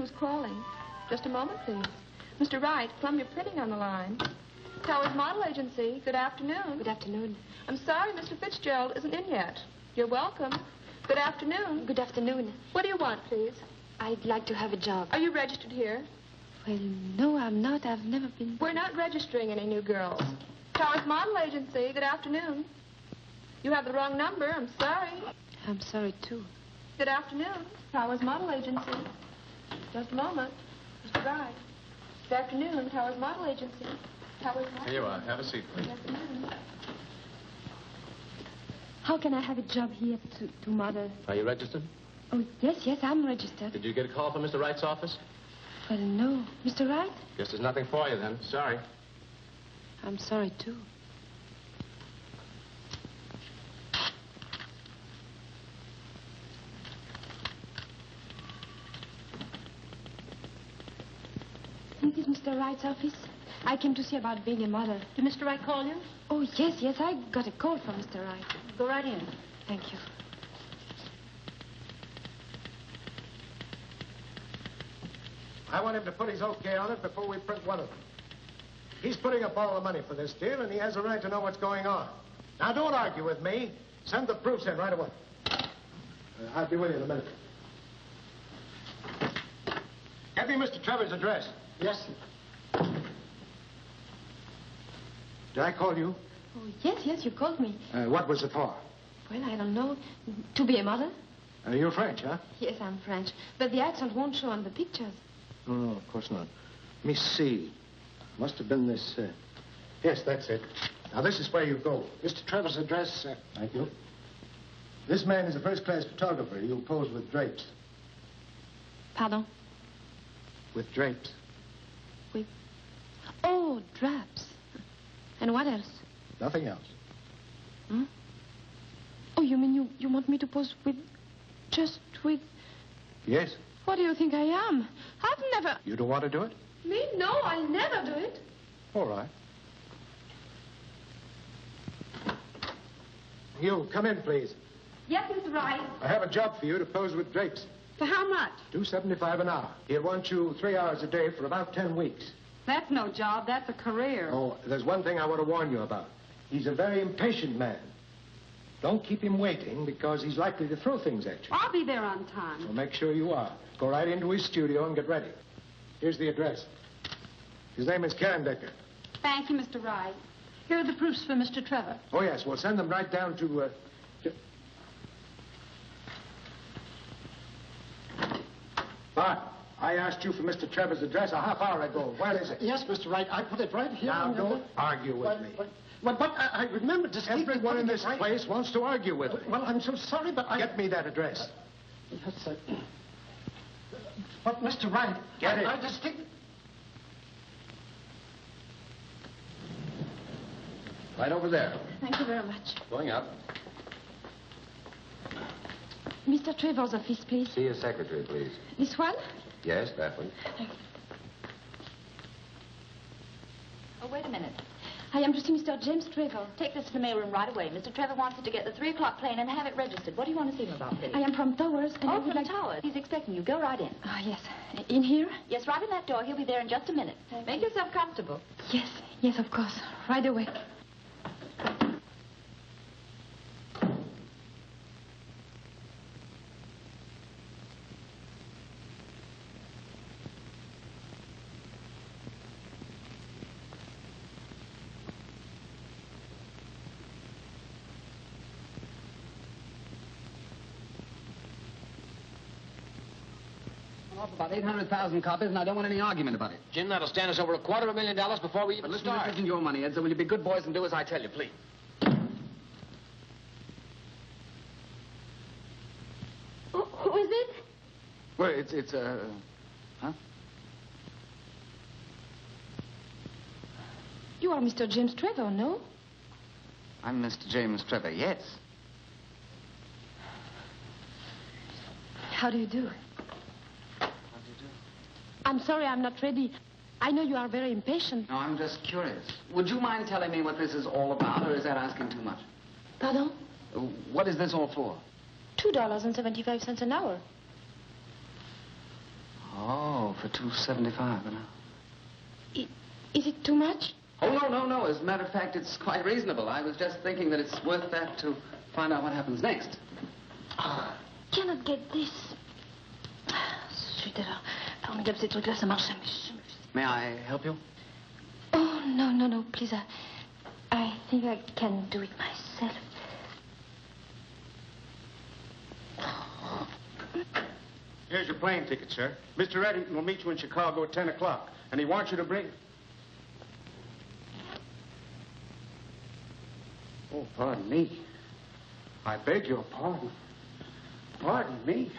Who's calling? Just a moment, please. Mr. Wright, Columbia Printing on the line. Towers Model Agency. Good afternoon. Good afternoon. I'm sorry Mr. Fitzgerald isn't in yet. You're welcome. Good afternoon. Good afternoon. What do you want, please? I'd like to have a job. Are you registered here? Well, no, I'm not. I've never been... We're not registering any new girls. Towers Model Agency. Good afternoon. You have the wrong number. I'm sorry. I'm sorry, too. Good afternoon. Towers Model Agency. Just a moment. Mr. Wright. Good afternoon. Towers Model Agency. Towers Model... Here you are. Have a seat, please. Good afternoon. How can I have a job here to Mother? Are you registered? Oh, yes, I'm registered. Did you get a call from Mr. Wright's office? Well, no. Mr. Wright? Guess there's nothing for you then. Sorry. I'm sorry, too. This is Mr. Wright's office. I came to see about being a mother. Did Mr. Wright call you? Oh, yes, I got a call from Mr. Wright. Go right in. Thank you. I want him to put his okay on it before we print one of them. He's putting up all the money for this deal, and he has a right to know what's going on. Now, don't argue with me. Send the proofs in right away. I'll be with you in a minute. Get me Mr. Trevor's address. Yes, sir. Did I call you? Oh, yes, you called me. What was it for? Well, I don't know. To be a mother? You're French, huh? Yes, I'm French. But the accent won't show on the pictures. No, of course not. Let me see. Must have been this... Yes, that's it. Now, this is where you go. Mr. Trevor's address... Thank you. This man is a first-class photographer. He'll pose with drapes. Pardon? With drapes. With... Oh, drapes. And what else? Nothing else. Hmm? Oh, you mean you want me to pose with... just with... Yes. What do you think I am? I've never... You don't want to do it? Me? No, I'll never do it. All right. You, come in, please. Yes, Mr. Wright. I have a job for you to pose with drapes. For how much? $2.75 an hour. He'll want you 3 hours a day for about 10 weeks. That's no job. That's a career. Oh, there's one thing I want to warn you about. He's a very impatient man. Don't keep him waiting because he's likely to throw things at you. I'll be there on time. So make sure you are. Go right into his studio and get ready. Here's the address. His name is Karendecker. Thank you, Mr. Wright. Here are the proofs for Mr. Trevor. Oh, yes. We'll send them right down to... Bart, I asked you for Mr. Trevor's address a half hour ago. Where is it? Yes, Mr. Wright, I put it right here. Now, don't argue with me. But I remember distinctly... Everyone in this place wants to argue with me. Well, I'm so sorry, but I... Get me that address. Yes, sir. But, Mr. Wright... Get it. I distinctly... Right over there. Thank you very much. Going up. Mr. Trevor's office, please. See your secretary, please. This one? Yes, that one. Thank you. Oh, wait a minute. I am to see Mr. James Trevor. Take this to the mailroom right away. Mr. Trevor wants you to get the 3 o'clock plane and have it registered. What do you want to see him about, please? I am from Towers, and I Oh, would from like... Towers. He's expecting you. Go right in. Ah, yes. In here? Yes, right in that door. He'll be there in just a minute. Make yourself comfortable. Yes, of course. Right away. Off about 800,000 copies, and I don't want any argument about it. Jim, that'll stand us over $250,000 before we even But listen, start. this isn't your money, Ed, so will you be good boys and do as I tell you, please? Who is it? Well, it's huh? You are Mr. James Trevor, no? I'm Mr. James Trevor, yes. How do you do? I'm sorry I'm not ready. I know you are very impatient. No, I'm just curious. Would you mind telling me what this is all about, or is that asking too much? Pardon? What is this all for? $2.75 an hour. Oh, for $2.75 an hour. Is it too much? Oh, no. As a matter of fact, it's quite reasonable. I was just thinking that it's worth that to find out what happens next. Cannot get this. Zut alors. Formidable, ces trucs-là, ça marche jamais. May I help you? Oh, no, please. I think I can do it myself. Here's your plane ticket, sir. Mr. Eddington will meet you in Chicago at 10 o'clock, and he wants you to bring... Oh, pardon me. I beg your pardon. Pardon me.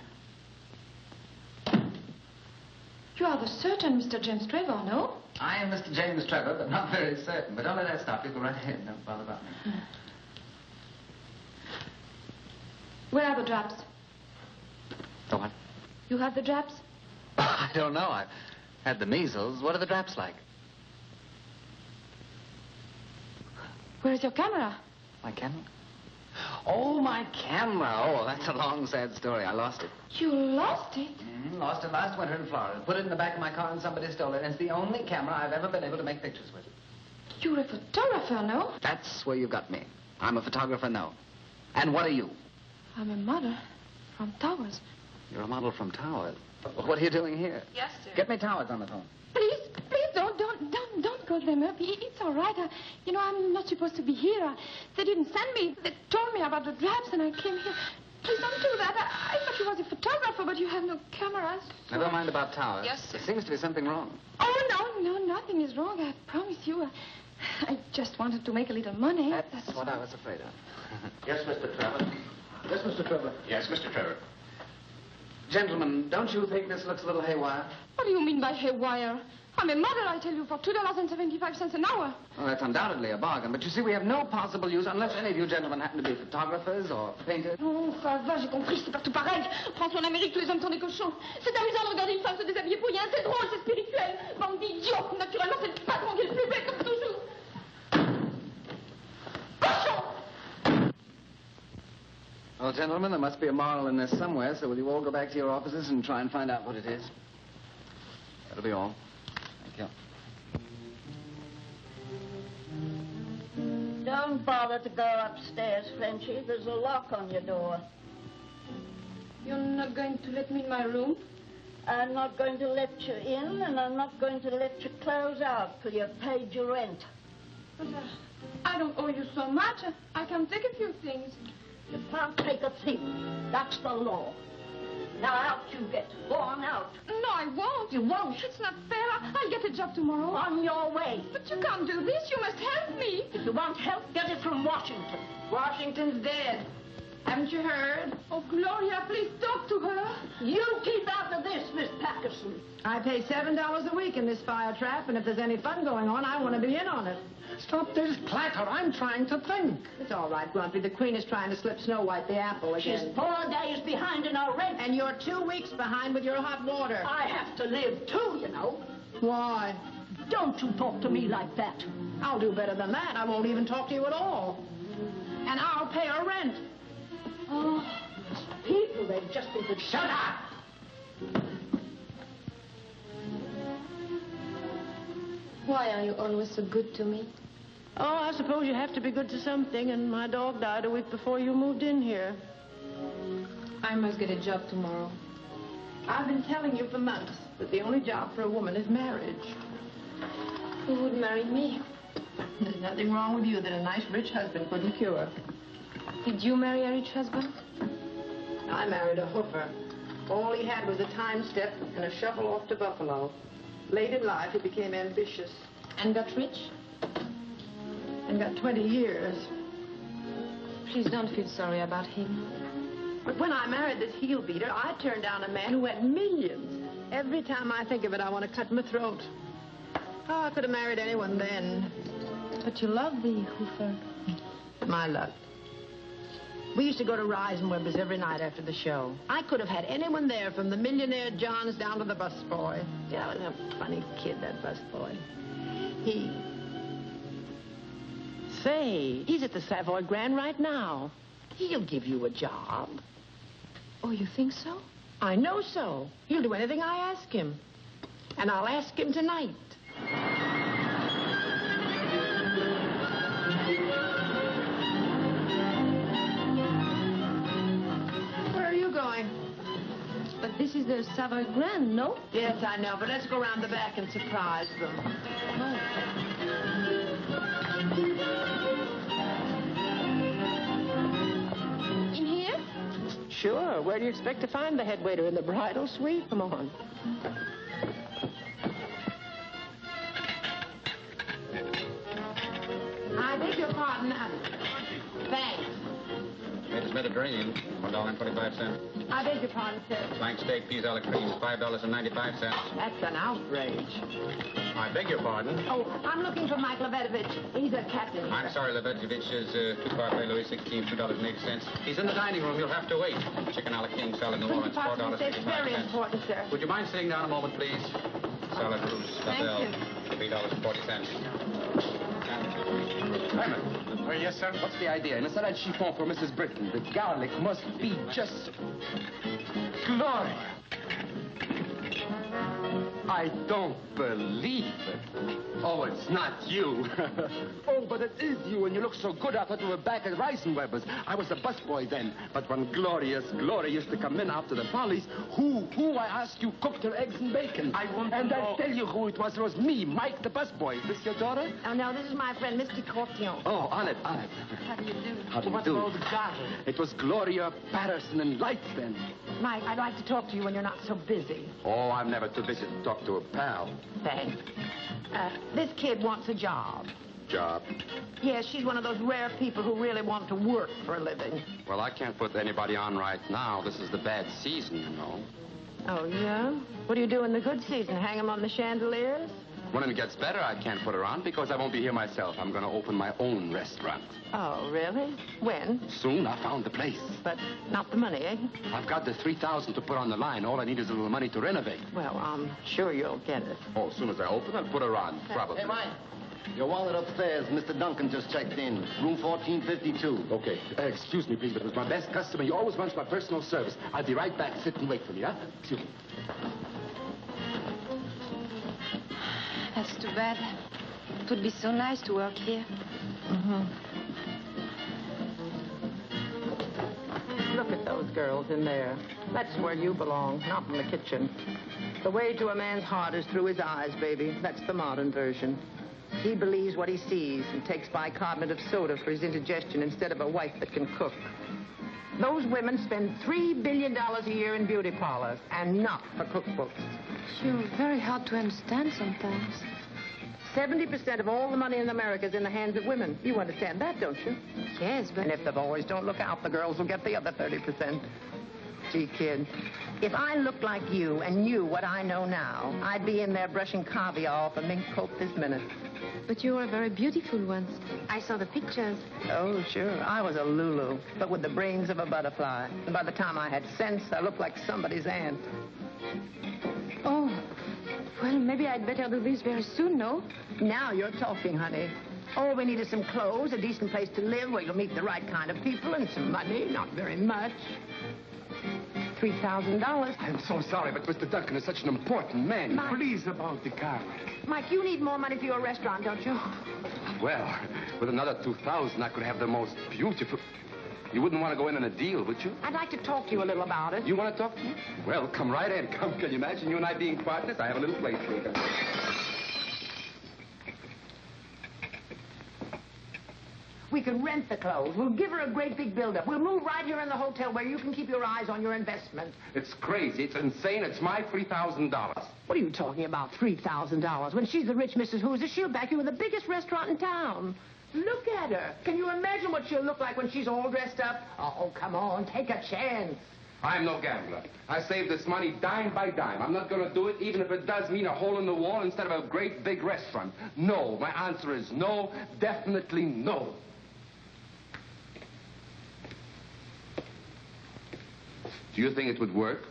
You are the certain Mr. James Trevor, no? I am Mr. James Trevor, but not very certain. But don't let that stop you. Go right ahead. Don't bother about me. Where are the drops? The what? You have the drops? I don't know. I've had the measles. What are the drops like? Where is your camera? My camera? Oh, my camera. Oh, that's a long, sad story. I lost it. You lost it? Lost it last winter in Florida. Put it in the back of my car and somebody stole it. And it's the only camera I've ever been able to make pictures with. You're a photographer, no? That's where you got me. I'm a photographer, no. And what are you? I'm a model from Towers. You're a model from Towers. What are you doing here? Yes, sir. Get me Towers on the phone. Please, don't call them up. It's all right. I'm not supposed to be here. They didn't send me. They told me about the drops, and I came here. Please don't do that. I thought you was a photographer, but you have no cameras. So... Never mind about Towers. Yes, sir. There seems to be something wrong. Oh, no, nothing is wrong. I promise you. I just wanted to make a little money. That's what I was afraid of. Yes, Mr. Trevor. Yes, Mr. Trevor. Yes, Mr. Trevor. Gentlemen, don't you think this looks a little haywire? What do you mean by haywire? I'm a model, I tell you, for $2.75 an hour. Well, that's undoubtedly a bargain. But you see, we have no possible use unless any of you gentlemen happen to be photographers or painters. Oh, ça va, j'ai compris, c'est partout pareil. François, en Amérique, tous les hommes sont des cochons. C'est amusant de regarder une femme se déshabiller pour rien. C'est drôle, c'est spirituel. Bande d'idiots. Naturellement, c'est le patron qui est le plus bête, comme toujours. Cochon! Well, gentlemen, there must be a moral in this somewhere, so will you all go back to your offices and try and find out what it is? That'll be all. Thank you. Don't bother to go upstairs, Frenchy. There's a lock on your door. You're not going to let me in my room? I'm not going to let you in, and I'm not going to let you close out till you've paid your rent. But I don't owe you so much. I can take a few things. You can't take a thing. That's the law. Now out you get. Go on out. No, I won't. You won't. It's not fair. I'll get a job tomorrow. On your way. But you can't do this. You must help me. If you want help, get it from Washington. Washington's dead. Haven't you heard? Oh, Gloria, please talk to her. You keep out of this, Miss Packerson. I pay $7 a week in this fire trap, and if there's any fun going on, I want to be in on it. Stop this clatter. I'm trying to think. It's all right, Grumpy. The Queen is trying to slip Snow White the apple She's again. 4 days behind in her rent. And you're 2 weeks behind with your hot water. I have to live, too, you know. Why? Don't you talk to me like that. I'll do better than that. I won't even talk to you at all. And I'll pay her rent. Oh, these people, they've just been... Shut up! Why are you always so good to me? Oh, I suppose you have to be good to something, and my dog died a week before you moved in here. I must get a job tomorrow. I've been telling you for months that the only job for a woman is marriage. Who would marry me? There's nothing wrong with you that a nice, rich husband couldn't cure. Did you marry a rich husband? I married a hoofer. All he had was a time step and a shovel off to Buffalo. Late in life, he became ambitious. And got rich? And got 20 years. Please don't feel sorry about him. But when I married this heel beater, I turned down a man who had millions. Every time I think of it, I want to cut my throat. Oh, I could have married anyone then. But you love the hoofer. My luck. We used to go to Reisenweber's every night after the show. I could have had anyone there, from the millionaire Johns down to the busboy. Yeah, was a funny kid, that busboy. Say, he's at the Savoy Grand right now. He'll give you a job. Oh, you think so? I know so. He'll do anything I ask him. And I'll ask him tonight. Where are you going? But this is the Savoy Grand, no? Yes, I know, but let's go around the back and surprise them. In here? Sure. Where do you expect to find the head waiter in the bridal suite? Come on. I beg your pardon. Thanks. Latest Mediterranean, $1.25. I beg your pardon, sir. Flank steak, peas a la cream, $5.95. That's an outrage. I beg your pardon. Oh, I'm looking for Mike Lebetovich. He's a captain. I'm sorry, Lebetovich is two-part Louis 16, $2.80. He's in the dining room. You'll have to wait. Chicken a la king, salad New Orleans, $4.85. It's very important, sir. Would you mind sitting down a moment, please? Salad Rouge, Labelle, $3.40. Herman. Yes, sir? What's the idea? In a salad chiffon for Mrs. Britton, the garlic must be just... Gloria! I don't believe it. Oh, it's not you. Oh, but it is you, and you look so good. I thought you were back at Reisenweber's. I was a busboy then. But when Gloria used to come in after the follies, who, I ask you, cooked her eggs and bacon? I tell you who it was. It was me, Mike the busboy. Is this your daughter? Oh, no, this is my friend, Mr. Cortillon. Oh, on it. How do you do? How do you What's do? all the gargle? It was Gloria Patterson and Lights then. Mike, I'd like to talk to you when you're not so busy. Oh, I'm never too busy to talk to a pal. Thanks. This kid wants a job. Job? Yes, she's one of those rare people who really want to work for a living. Well, I can't put anybody on right now. This is the bad season, you know. Oh, yeah? What do you do in the good season? Hang them on the chandeliers? When it gets better, I can't put her on because I won't be here myself. I'm going to open my own restaurant. Oh, really? When? Soon. I found the place. But not the money, eh? I've got the $3,000 to put on the line. All I need is a little money to renovate. Well, I'm sure you'll get it. Oh, as soon as I open, I'll put her on. Probably. Hey, Mike. Your wallet upstairs. Mr. Duncan just checked in. Room 1452. Okay. Excuse me, please, but it was my best customer. He always wants my personal service. I'll be right back. Sit and wait for me, huh? Excuse me. That's too bad. It would be so nice to work here. Look at those girls in there. That's where you belong, not in the kitchen. The way to a man's heart is through his eyes, baby. That's the modern version. He believes what he sees and takes bicarbonate of soda for his indigestion instead of a wife that can cook. Those women spend $3 billion a year in beauty parlors, and not for cookbooks. You're very hard to understand sometimes. 70% of all the money in America is in the hands of women. You understand that, don't you? Yes, but... And if the boys don't look out, the girls will get the other 30%. Gee, kid, if I looked like you and knew what I know now, I'd be in there brushing caviar off a mink coat this minute. But you were very beautiful once. I saw the pictures. Oh, sure. I was a Lulu, but with the brains of a butterfly. And by the time I had sense, I looked like somebody's aunt. Oh, well, maybe I'd better do this very soon, no? Now you're talking, honey. All we need is some clothes, a decent place to live where you'll meet the right kind of people, and some money. Not very much. $3,000. I'm so sorry, but Mr. Duncan is such an important man. Mike. Please, about the garlic. Mike, you need more money for your restaurant, don't you? Well, with another $2,000, I could have the most beautiful... You wouldn't want to go in on a deal, would you? I'd like to talk to you a little about it. You want to talk to me? Well, come right in. Come, can you imagine you and I being partners? I have a little place for you. We can rent the clothes. We'll give her a great big build-up. We'll move right here in the hotel where you can keep your eyes on your investment. It's crazy. It's insane. It's my $3,000. What are you talking about, $3,000? When she's the rich Mrs. Hooser, she'll back you with the biggest restaurant in town. Look at her. Can you imagine what she'll look like when she's all dressed up? Oh, come on, take a chance. I'm no gambler. I save this money dime by dime. I'm not going to do it even if it does mean a hole in the wall instead of a great big restaurant. No. My answer is no. Definitely no. Do you think it would work?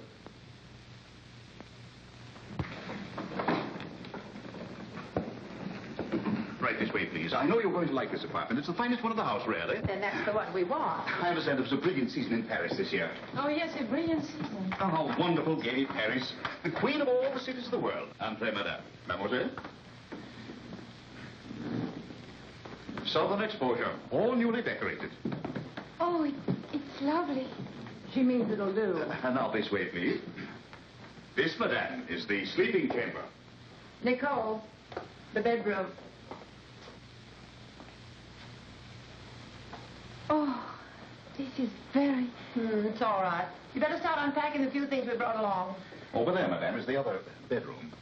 Right this way, please. I know you're going to you'll like this apartment. It's the finest one in the house, really. Then that's the one we want. I understand it was a brilliant season in Paris this year. Oh, yes, a brilliant season. Oh, how wonderful, gay Paris. The queen of all the cities of the world. Entrez, madame. Mademoiselle? Southern exposure, all newly decorated. Oh, it's lovely. She means it'll do. Now, this way, please. This, madame, is the sleeping chamber. Nicole, the bedroom. Oh, this is very... It's all right. You better start unpacking the few things we brought along. Over there, madame, is the other bedroom.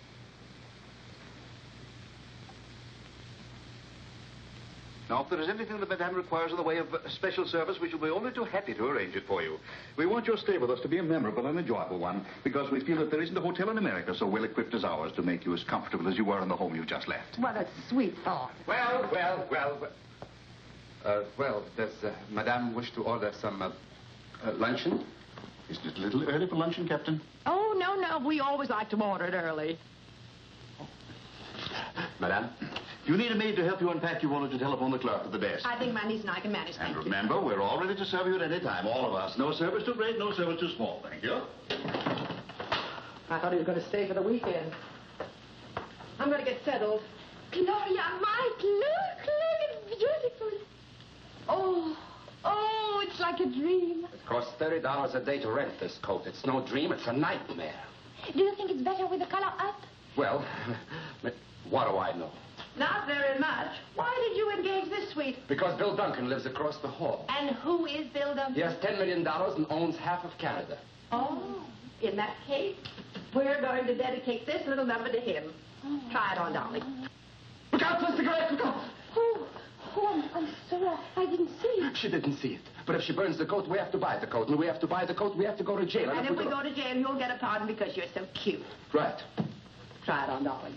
Now, if there is anything that Madame requires in the way of special service, we shall be only too happy to arrange it for you. We want your stay with us to be a memorable and enjoyable one, because we feel that there isn't a hotel in America so well equipped as ours to make you as comfortable as you were in the home you just left. What a sweet thought. Well, does Madame wish to order some luncheon? Isn't it a little early for luncheon, Captain? Oh, no. We always like to order it early. Madame? If you need a maid to help you unpack, you wanted to telephone the clerk at the desk. I think my niece and I can manage that. And remember, we're all ready to serve you at any time, all of us. No service too great, no service too small. Thank you. I thought he was going to stay for the weekend. I'm going to get settled. Gloria, Mike, look, it's beautiful. Oh, it's like a dream. It costs $30 a day to rent this coat. It's no dream, it's a nightmare. Do you think it's better with the color up? Well, what do I know? Not very much. Why did you engage this suite? Because Bill Duncan lives across the hall. And who is Bill Duncan? He has $10 million and owns half of Canada. Oh, in that case, we're going to dedicate this little number to him. Try it on, darling. Look out for the cigarette! Look out! I'm sorry. I didn't see it. She didn't see it. But if she burns the coat, we have to buy the coat. And we have to buy the coat, we have to go to jail. And if we go to jail, you'll get a pardon because you're so cute. Right. Try it on, darling.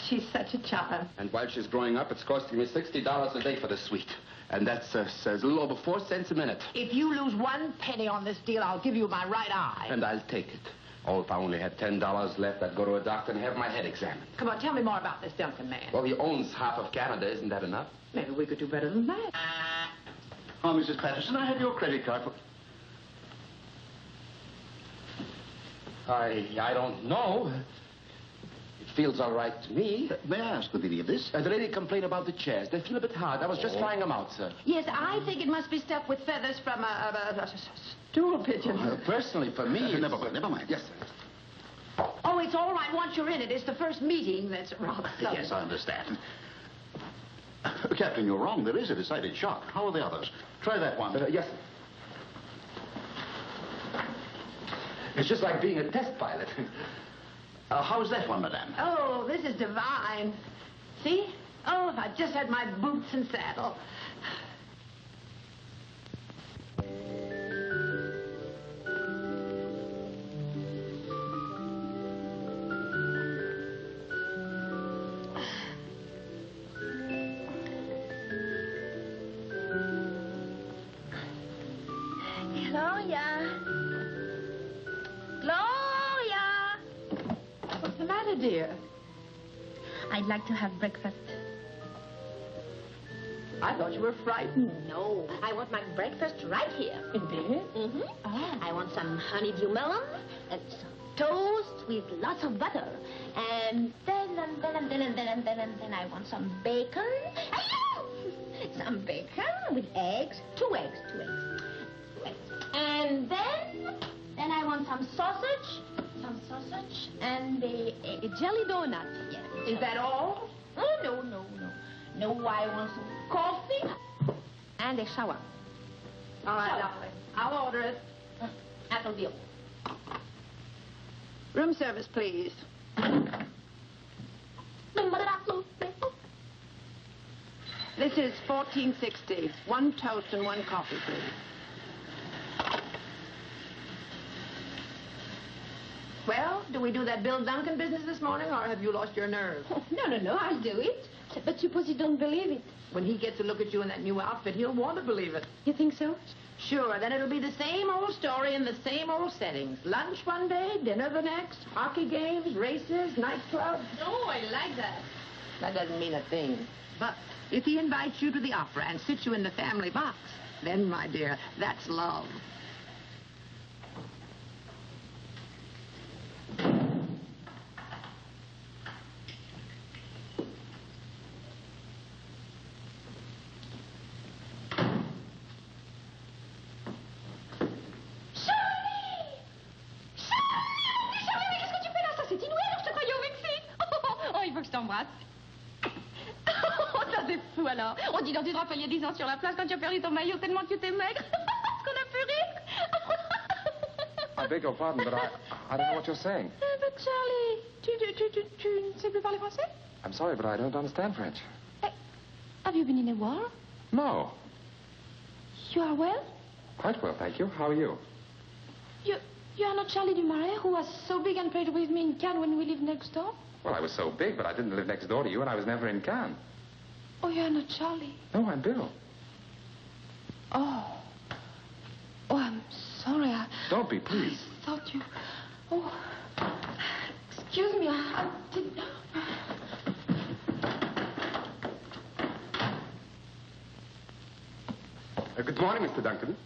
She's such a charm. And while she's growing up, it's costing me $60 a day for the suite. And that's a little over 4 cents a minute. If you lose 1 penny on this deal, I'll give you my right eye. And I'll take it. Oh, if I only had $10 left, I'd go to a doctor and have my head examined. Come on, tell me more about this Duncan man. Well, he owns half of Canada. Isn't that enough? Maybe we could do better than that. Oh, Mrs. Patterson, I have your credit card for... I don't know. It feels all right to me. May I ask the meaning of this? The lady complained about the chairs. They feel a bit hard. I was just trying them out, sir. Yes, I think it must be stuffed with feathers from a stool pigeon. Personally, for me... Never mind. Yes, sir. Oh, it's all right once you're in it. It's the first meeting that's rather sudden. Yes, I understand. Captain, you're wrong. There is a decided shock. How are the others? Try that one. Yes, sir. It's just like being a test pilot. How's that one, madame? Oh, this is divine. See? Oh, if I just had my boots and saddle. Gloria! What's the matter, dear? I'd like to have breakfast. I thought you were frightened. No, I want my breakfast right here. Indeed? Mm-hmm. Oh. I want some honeydew melon and some toast with lots of butter. And then I want some bacon. Some bacon with eggs. Two eggs. And then I want some sausage. And a jelly donut. Yes. Is that all? Oh, no. No, I want some coffee and a shower. All right, darling. I'll order it. That'll be all. Room service, please. This is $14.60. 1 toast and 1 coffee, please. Well, do we do that Bill Duncan business this morning, or have you lost your nerve? No, I'll do it. But suppose you don't believe it. When he gets a look at you in that new outfit, he'll want to believe it. You think so? Sure, then it'll be the same old story in the same old settings. Lunch one day, dinner the next, hockey games, races, nightclubs. Oh, I like that. That doesn't mean a thing. But if he invites you to the opera and sits you in the family box, then, my dear, that's love. Fou alors. On dit dans tu te rappelles il y a 10 ans sur la plage quand tu as perdu ton maillot tellement que tu étais maigre. Est-ce qu'on a pu rire? I beg your pardon, but I don't know what you're saying. But Charlie, tu ne sais plus parler français? I'm sorry, but I don't understand French. Hey, have you been in a war? No. You are well? Quite well, thank you. How are you? You are not Charlie Dumaret, who was so big and played with me in Cannes when we lived next door? Well, I was so big, but I didn't live next door to you, and I was never in Cannes. Oh, you're not Charlie. No, I'm Bill. Oh, I'm sorry. Don't be, please. I thought you... Oh, excuse me, I didn't... Good morning, Mr. Duncan.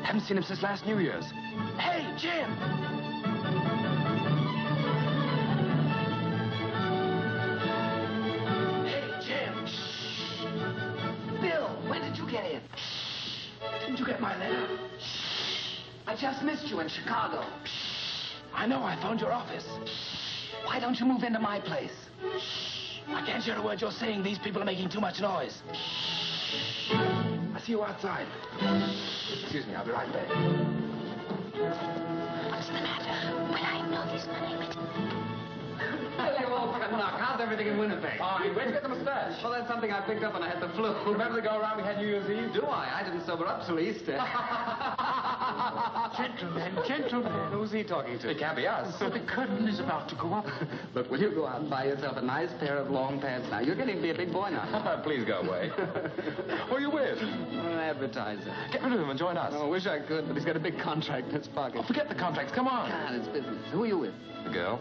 Haven't seen him since last New Year's. Hey, Jim! Hey, Jim! Shh! Bill, when did you get in? Shh! Didn't you get my letter? Shh! I just missed you in Chicago. Shh! I know, I phoned your office. Shh! Why don't you move into my place? Shh! I can't hear a word you're saying. These people are making too much noise. Shh! I see you outside. Excuse me, I'll be right back. What's the matter? Will I know this money with... How's everything in Winnipeg? Fine. Where'd you get the mustache? Well, that's something I picked up when I had the flu. Remember the go-around we had New Year's Eve? Do I? I didn't sober up till Easter. Gentlemen. Who's he talking to? It can't be us. So the curtain is about to go up. Look, will you go out and buy yourself a nice pair of long pants now? You're getting to be a big boy now. Please go away. Who are you with? An advertiser. Get rid of him and join us. Oh, I wish I could, but he's got a big contract in his pocket. Oh, forget the contracts. Come on. God, it's business. Who are you with? The girl?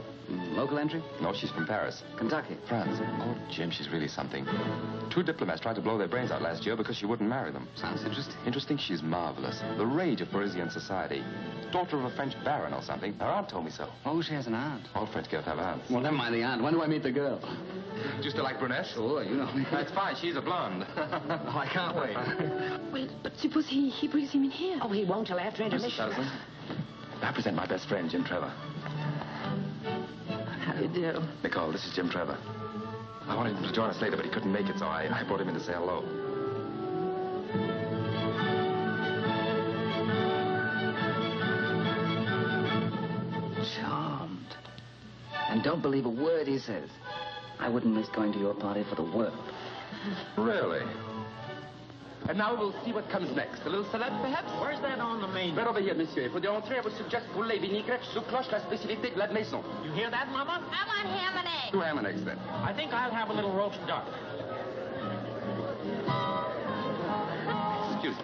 Local entry? No, she's from Paris. Kentucky. France. Oh, Jim, she's really something. 2 diplomats tried to blow their brains out last year because she wouldn't marry them. Sounds interesting. Interesting? She's marvelous. The rage of Parisian society. Daughter of a French baron or something. Her aunt told me so. Oh, she has an aunt. All French girls have aunts. Well, never mind the aunt. When do I meet the girl? Do you still like brunettes? Sure, you know me. That's fine. She's a blonde. Oh, I can't wait. Well, but suppose he brings him in here. Oh, he won't till after Mrs. intermission. Patterson, I present my best friend, Jim Trevor. How do you do? Nicole, this is Jim Trevor. I wanted him to join us later, but he couldn't make it, so I brought him in to say hello. Charmed. And don't believe a word he says. I wouldn't miss going to your party for the world. Really? And now we'll see what comes next. A little salad, perhaps? Where's that on the menu? Right over here, monsieur. For the entrée, I would suggest poulet vinaigrette sous cloche, la spécialité de la maison. You hear that, Mama? I want ham and eggs. 2 ham and eggs, then. I think I'll have a little roast duck. Excuse me.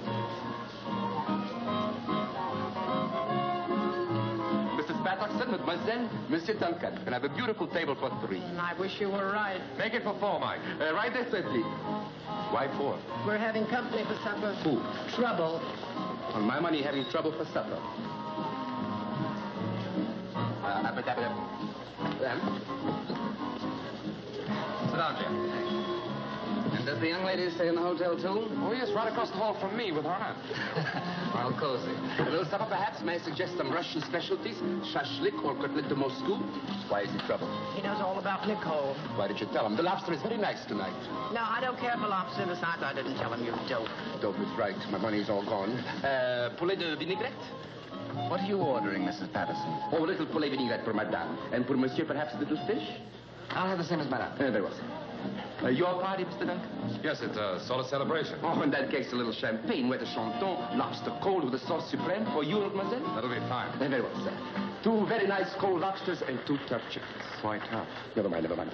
Mrs. Patterson, mademoiselle, Monsieur Duncan. Can I have a beautiful table for 3. I wish you were right. Make it for 4, Mike. Right this way, please. Why 4? We're having company for supper. Who? Trouble. On my money, having trouble for supper. Sit down, Jim. And Does the young lady stay in the hotel, too? Oh, yes, right across the hall from me with her aunt. Well, cozy. A little supper, perhaps? May I suggest some Russian specialties? Shashlik or cutlet de Moscow? Why is he trouble? He knows all about Nicole. Why did you tell him? The lobster is very nice tonight. No, I don't care for lobster. Besides, I didn't tell him, you dope. Dope is right. My money's all gone. Poulet de vinaigrette? What are you ordering, Mrs. Patterson? Oh, a little poulet vinaigrette for madame. And for monsieur, perhaps a little fish? I'll have the same as madame. Very well, sir. Your party, Mr. Duncan? Yes, it's a sort of celebration. Oh, in that case, a little champagne, wet de chanton, lobster cold with a sauce supreme for you, mademoiselle? That'll be fine. Very well, sir. 2 very nice cold lobsters and 2 tough chickens. Quite tough. Never mind, never mind.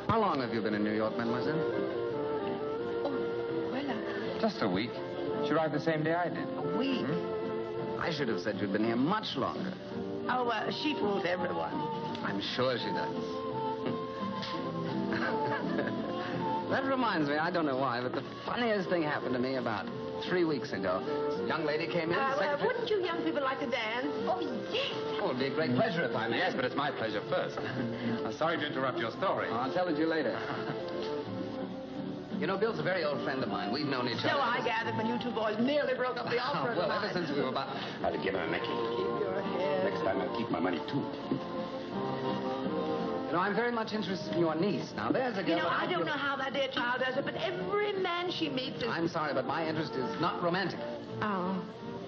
How long have you been in New York, mademoiselle? Oh, well, Just a week. She arrived the same day I did. A week? I should have said you'd been here much longer. Oh, she fools everyone. I'm sure she does. That reminds me, I don't know why, but the funniest thing happened to me about 3 weeks ago. This young lady came in. Wouldn't you young people like to dance? Oh, yes. Oh, it'd be a great pleasure if I may. Yes, but it's my pleasure first. I'm sorry to interrupt your story. I'll tell it to you later. You know, Bill's a very old friend of mine. We've known each other. So I gathered when you two boys nearly broke up the opera. Well, ever since we were about... I'll give her a necklace. Keep your head. Next time I'll keep my money, too. You know, I'm very much interested in your niece. Now, there's a girl... You know, I don't know how that dear child does it, but every man she meets is... I'm sorry, but my interest is not romantic. Oh.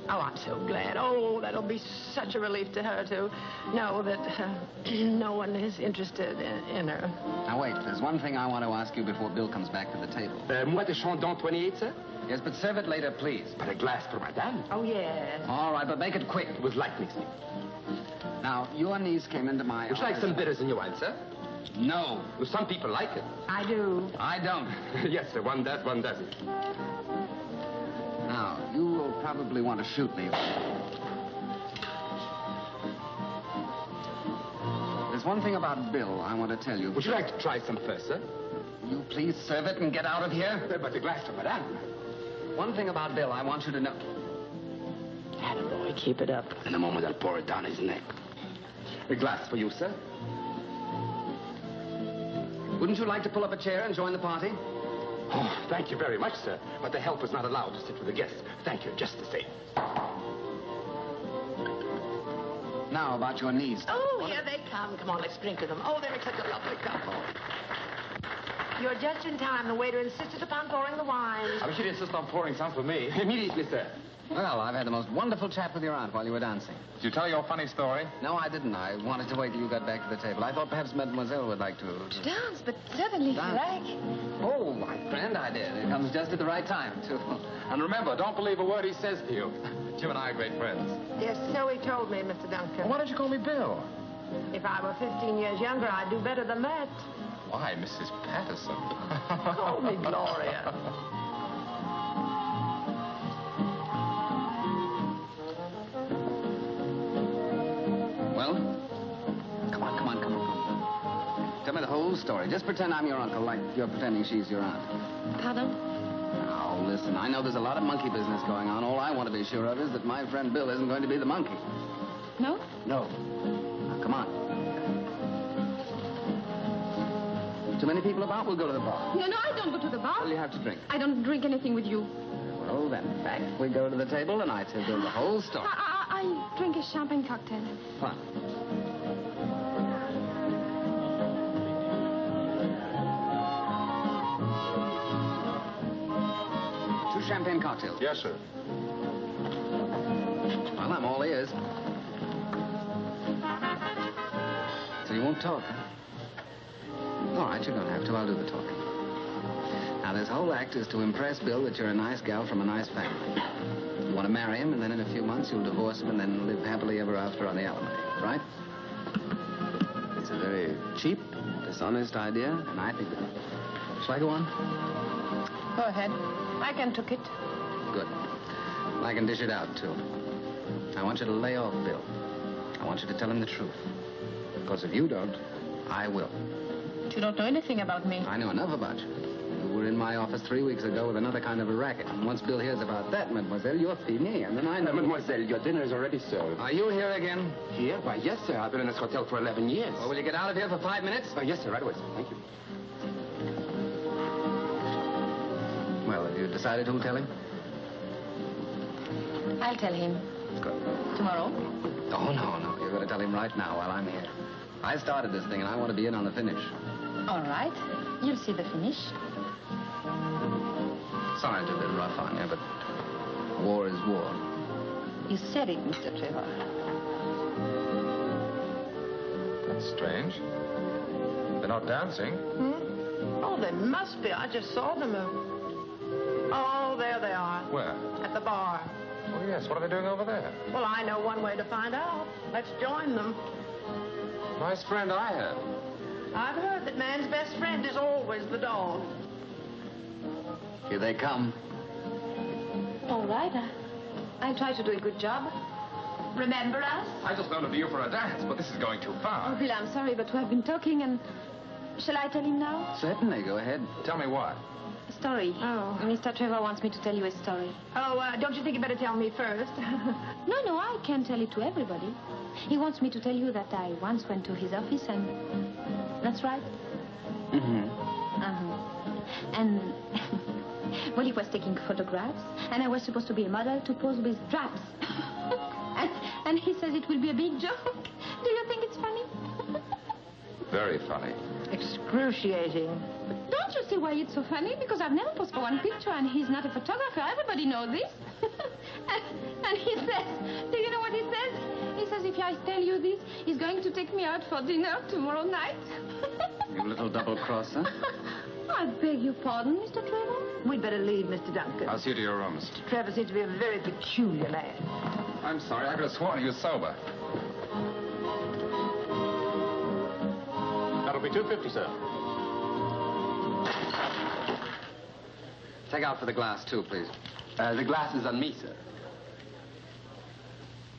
Oh, I'm so glad. Oh, that'll be such a relief to her, to know that no one is interested in her. Now, wait. There's one thing I want to ask you before Bill comes back to the table. Moi de Chandon 28, sir? Yes, but serve it later, please. But a glass for madame. Oh, yes. All right, but make it quick. With light mixing. Now, your niece came into my Would you like some bitters in your wine, sir? No. Well, some people like it. I do. I don't. Yes, sir. One does, one doesn't. Now, you will probably want to shoot me. There's one thing about Bill I want to tell you. Would you like to try some first, sir? You please serve it and get out of here? But the glass for madame. One thing about Bill I want you to know. Attaboy, keep it up. In a moment, I'll pour it down his neck. A glass for you, sir. Wouldn't you like to pull up a chair and join the party? Oh, thank you very much, sir. But the help is not allowed to sit with the guests. Thank you, just the same. Now, about your niece. Oh, here they come. Come on, let's drink to them. Oh, they're such a lovely couple. You're just in time. The waiter insisted upon pouring the wine. I wish you'd insist on pouring some for me. Immediately, sir. Well, I've had the most wonderful chat with your aunt while you were dancing. Did you tell your funny story? No, I didn't. I wanted to wait till you got back to the table. I thought perhaps Mademoiselle would like to... dance, but certainly if you like. Oh, my grand idea. It comes just at the right time, too. And remember, don't believe a word he says to you. You and I are great friends. Yes, so he told me, Mr. Duncan. Well, why don't you call me Bill? If I were 15 years younger, I'd do better than that. Why, Mrs. Patterson? Call me Gloria. Well? Come on. Tell me the whole story. Just pretend I'm your uncle, like you're pretending she's your aunt. Pardon? Now, listen, I know there's a lot of monkey business going on. All I want to be sure of is that my friend Bill isn't going to be the monkey. No? No. Now, come on. Too many people about? We'll go to the bar. No, I don't go to the bar. What do you have to drink? I don't drink anything with you. Well, then, back we go to the table, and I tell Bill the whole story. I drink a champagne cocktail. Fine. Two champagne cocktails. Yes, sir. Well, I'm all ears. So you won't talk, huh? All right, you don't have to. I'll do the talking. Now, this whole act is to impress Bill that you're a nice gal from a nice family. You want to marry him, and then in a few months you'll divorce him and then live happily ever after on the alimony, right? It's a very cheap, dishonest idea, and I think that... Shall I go on? Go ahead. I can took it. Good. I can dish it out, too. I want you to lay off Bill. I want you to tell him the truth. Because if you don't, I will. But you don't know anything about me. I know enough about you. You were in my office 3 weeks ago with another kind of a racket. And once Bill hears about that, mademoiselle, you're fini. And then I know... Mademoiselle, your dinner is already served. Are you here again? Here? Why, yes, sir. I've been in this hotel for 11 years. Well, will you get out of here for 5 minutes? Yes, sir. Right away, sir. Thank you. decided who'll tell him? I'll tell him. Good. Tomorrow? Oh, no. You're going to tell him right now while I'm here. I started this thing, and I want to be in on the finish. All right. You'll see the finish. Sorry to be rough on you, but war is war. You said it, Mr. Trevor. That's strange. They're not dancing. Oh, they must be. I just saw them. Oh, there they are. Where? At the bar. Oh, yes. What are they doing over there? Well, I know one way to find out. Let's join them. Nice friend I have. I've heard that man's best friend is always the dog. Here they come. All right. I'll try to do a good job. Remember us? I just wanted you for a dance, but this is going too far. Oh, Bill, I'm sorry, but we have been talking and... Shall I tell him now? Certainly. Go ahead. Tell me what? A story. Oh. Mr. Trevor wants me to tell you a story. Oh, don't you think you better tell me first? No, I can't tell it to everybody. He wants me to tell you that I once went to his office and... That's right? Mm-hmm. And... well, he was taking photographs, and I was supposed to be a model to pose with straps. and he says it will be a big joke. Do you think it's funny? Very funny. Excruciating. Don't you see why it's so funny? Because I've never posed for one picture, and he's not a photographer. Everybody knows this. and he says, do you know what he says? He says if I tell you this, he's going to take me out for dinner tomorrow night. You little double-crosser. I beg your pardon, Mr. Trevor. We'd better leave, Mr. Duncan. I'll see you to your rooms. Mr. Trevor seems to be a very peculiar lad. I'm sorry. I could have sworn he was sober. That'll be $2.50, sir. Take out for the glass, too, please. The glass is on me, sir.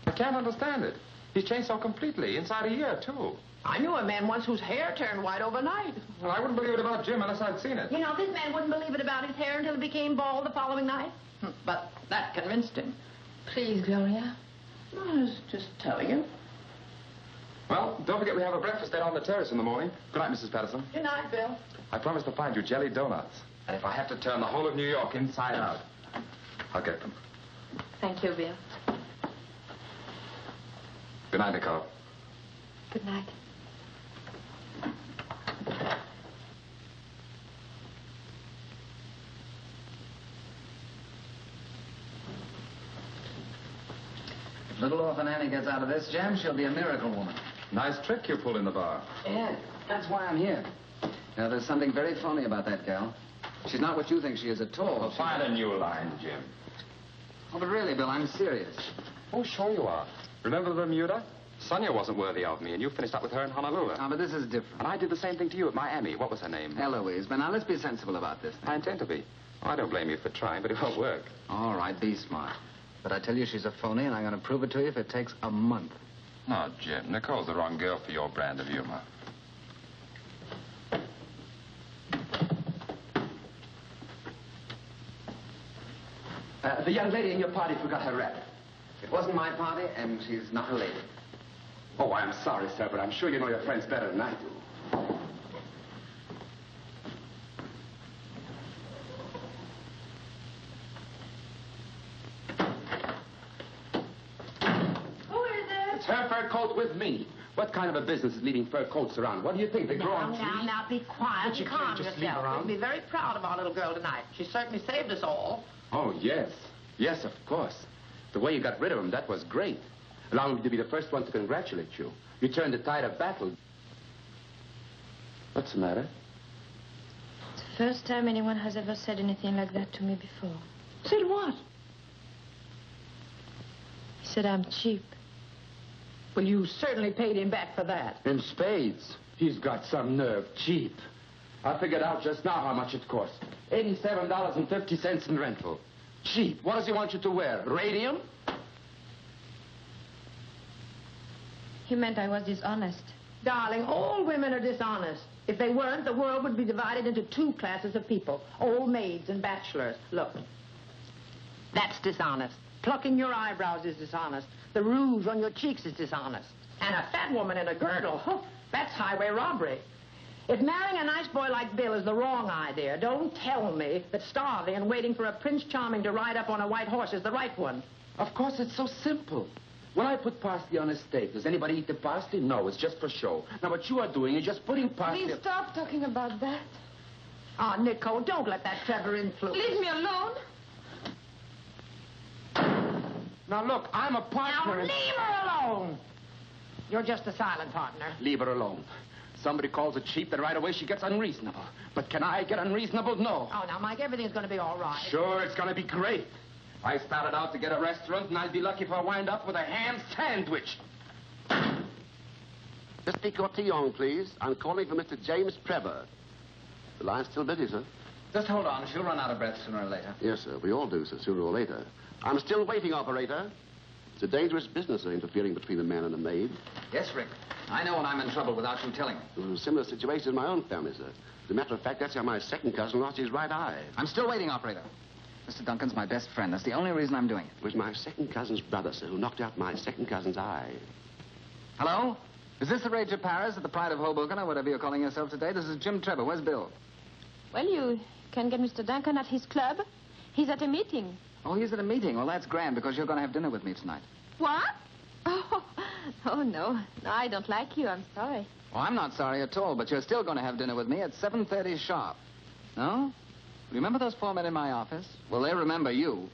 I can't understand it. He's changed so completely, inside a year, too. I knew a man once whose hair turned white overnight. Well, I wouldn't believe it about Jim unless I'd seen it. You know, this man wouldn't believe it about his hair until it became bald the following night. But that convinced him. Please, Gloria. I was just telling you. Well, don't forget we have a breakfast date on the terrace in the morning. Good night, Mrs. Patterson. Good night, Bill. I promise to find you jelly donuts. And if I have to turn the whole of New York inside out, I'll get them. Thank you, Bill. Good night, Nicole. Good night. If little orphan Annie gets out of this jam, she'll be a miracle woman. Nice trick you pulled in the bar. Yeah, that's why I'm here. Now, there's something very phony about that gal. She's not what you think she is at all. Well, find a new line, Jim. Oh, but really, Bill, I'm serious. Oh, sure you are. Remember the Bermuda? Sonia wasn't worthy of me, and you finished up with her in Honolulu. Ah, but this is different. And I did the same thing to you at Miami. What was her name? Eloise. But now, let's be sensible about this thing. I intend to be. Oh, I don't blame you for trying, but it won't work. All right, be smart. But I tell you she's a phony, and I'm going to prove it to you if it takes a month. No, Jim. Nicole's the wrong girl for your brand of humor. The young lady in your party forgot her wrap. It wasn't my party, and she's not a lady. Oh, I'm sorry, sir, but I'm sure you know your friends better than I do. Who is it? It's her fur coat with me. What kind of a business is leaving fur coats around? What do you think? They grow on trees? Now, be quiet But you and calm can't just leave yourself. her around. We'll be very proud of our little girl tonight. She certainly saved us all. Oh, yes. Yes, of course. The way you got rid of him, that was great. Allow me to be the first one to congratulate you. You turned the tide of battle. What's the matter? It's the first time anyone has ever said anything like that to me before. Said what? He said I'm cheap. Well, you certainly paid him back for that. In spades. He's got some nerve. Cheap. I figured out just now how much it cost. $87.50 in rental. Cheap. What does he want you to wear? Radium? He meant I was dishonest. Darling, all women are dishonest. If they weren't, the world would be divided into two classes of people, old maids and bachelors. Look, that's dishonest. Plucking your eyebrows is dishonest. The rouge on your cheeks is dishonest. And a fat woman in a girdle, that's highway robbery. If marrying a nice boy like Bill is the wrong idea, don't tell me that starving and waiting for a Prince Charming to ride up on a white horse is the right one. Of course, it's so simple. When I put parsley on a steak, does anybody eat the parsley? No, it's just for show. Now, what you are doing is just putting parsley... Please stop talking about that. Ah, Nicole, don't let that Trevor influence. Leave me alone. Now, look, I'm a partner... Now, leave her alone. You're just a silent partner. Leave her alone. Somebody calls her cheap, then right away she gets unreasonable. But can I get unreasonable? No. Oh, now, Mike, everything's going to be all right. Sure, it's going to be great. I started out to get a restaurant, and I'd be lucky if I wind up with a ham sandwich. Mr. Cotillon, please. I'm calling for Mr. James Trevor. The line's still busy, sir. Just hold on. She'll run out of breath sooner or later. Yes, sir. We all do, sir, sooner or later. I'm still waiting, operator. It's a dangerous business, sir, interfering between a man and a maid. Yes, Rick. I know when I'm in trouble without you telling me. It was a similar situation in my own family, sir. As a matter of fact, that's how my second cousin lost his right eye. I'm still waiting, operator. Mr. Duncan's my best friend. That's the only reason I'm doing it. It was my second cousin's brother, sir, who knocked out my second cousin's eye. Hello? Is this the Rage of Paris at the Pride of Hoboken, or whatever you're calling yourself today? This is Jim Trevor. Where's Bill? Well, you can get Mr. Duncan at his club. He's at a meeting. Oh, he's at a meeting. Well, that's grand, because you're going to have dinner with me tonight. What? Oh, no. No, I don't like you. I'm sorry. Well, I'm not sorry at all, but you're still going to have dinner with me at 7:30 sharp. No? Remember those 4 men in my office? Well, they remember you.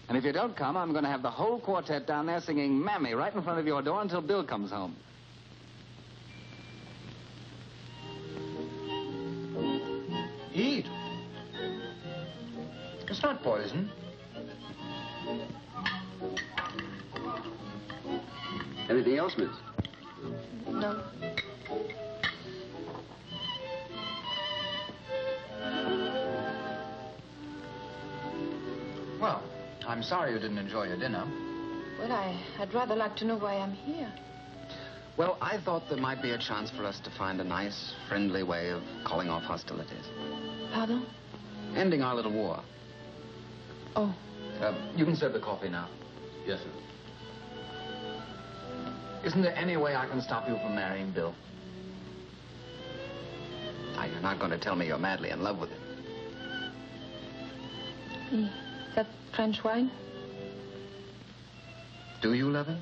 And if you don't come, I'm going to have the whole quartet down there singing Mammy right in front of your door until Bill comes home. Eat. It's not poison. Anything else, miss? No. Well, I'm sorry you didn't enjoy your dinner. Well, I'd rather like to know why I'm here. Well, I thought there might be a chance for us to find a nice, friendly way of calling off hostilities. Pardon? Ending our little war. Oh. You can serve the coffee now. Yes, sir. Isn't there any way I can stop you from marrying Bill? Now, you're not going to tell me you're madly in love with him. Is that French wine? Do you love him?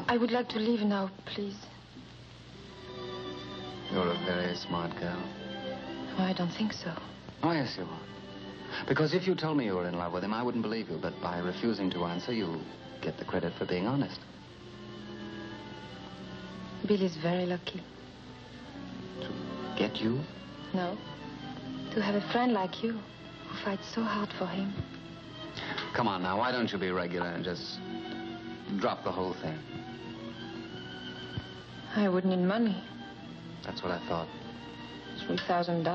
I would like to leave now, please. You're a very smart girl. Oh, I don't think so. Oh, yes, you are. Because if you told me you were in love with him, I wouldn't believe you. But by refusing to answer, you get the credit for being honest. Bill is very lucky. To get you? No. To have a friend like you who fights so hard for him. Come on now, why don't you be regular and just drop the whole thing? I would need money. That's what I thought. $3,000.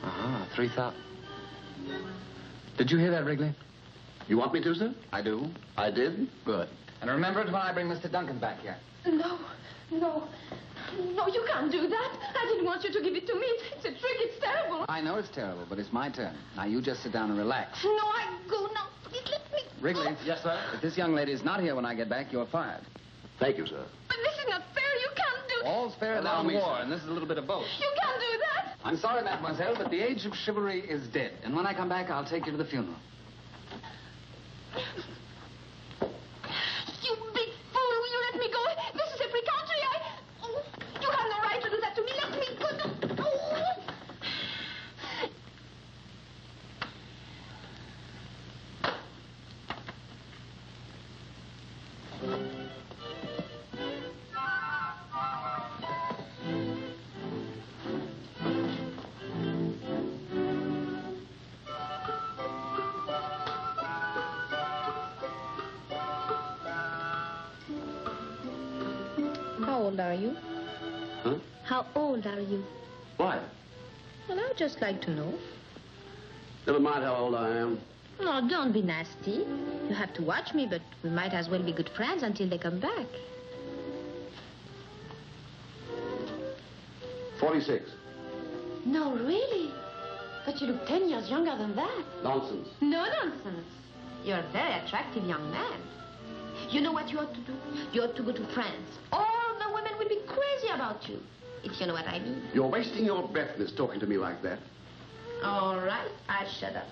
Uh-huh, 3,000. Did you hear that, Wrigley? You want me to, sir? I do. I did? Good. And remember it when I bring Mr. Duncan back here. No, no. No, you can't do that. I didn't want you to give it to me. It's a trick. It's terrible. I know it's terrible, but it's my turn. Now, you just sit down and relax. No, I go now. Please let me. Wrigley. Yes, sir? If this young lady is not here when I get back, you're fired. Thank you, sir. But this is not fair. You can't do... All's fair in our war, and this is a little bit of both. You can't do that. I'm sorry, mademoiselle, but the age of chivalry is dead. And when I come back, I'll take you to the funeral. You big fool. Will you let me go? This is a free country. Oh, you have no right to do that to me. Let me go. Oh. How old are you? Huh? How old are you? Why? Well, I would just like to know. Never mind how old I am. Oh, don't be nasty. You have to watch me, but we might as well be good friends until they come back. 46. No, really? But you look 10 years younger than that. Nonsense. No nonsense. You're a very attractive young man. You know what you ought to do? You ought to go to France. All the women crazy about you, if you know what I mean. You're wasting your breath, miss, talking to me like that. All right, I shut up.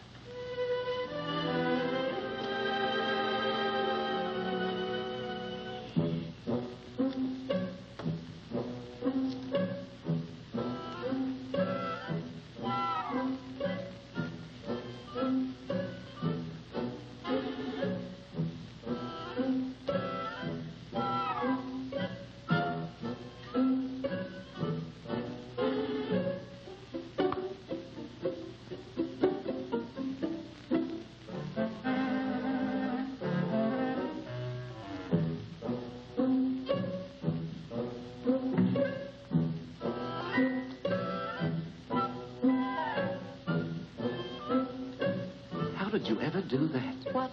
How did you ever do that? What?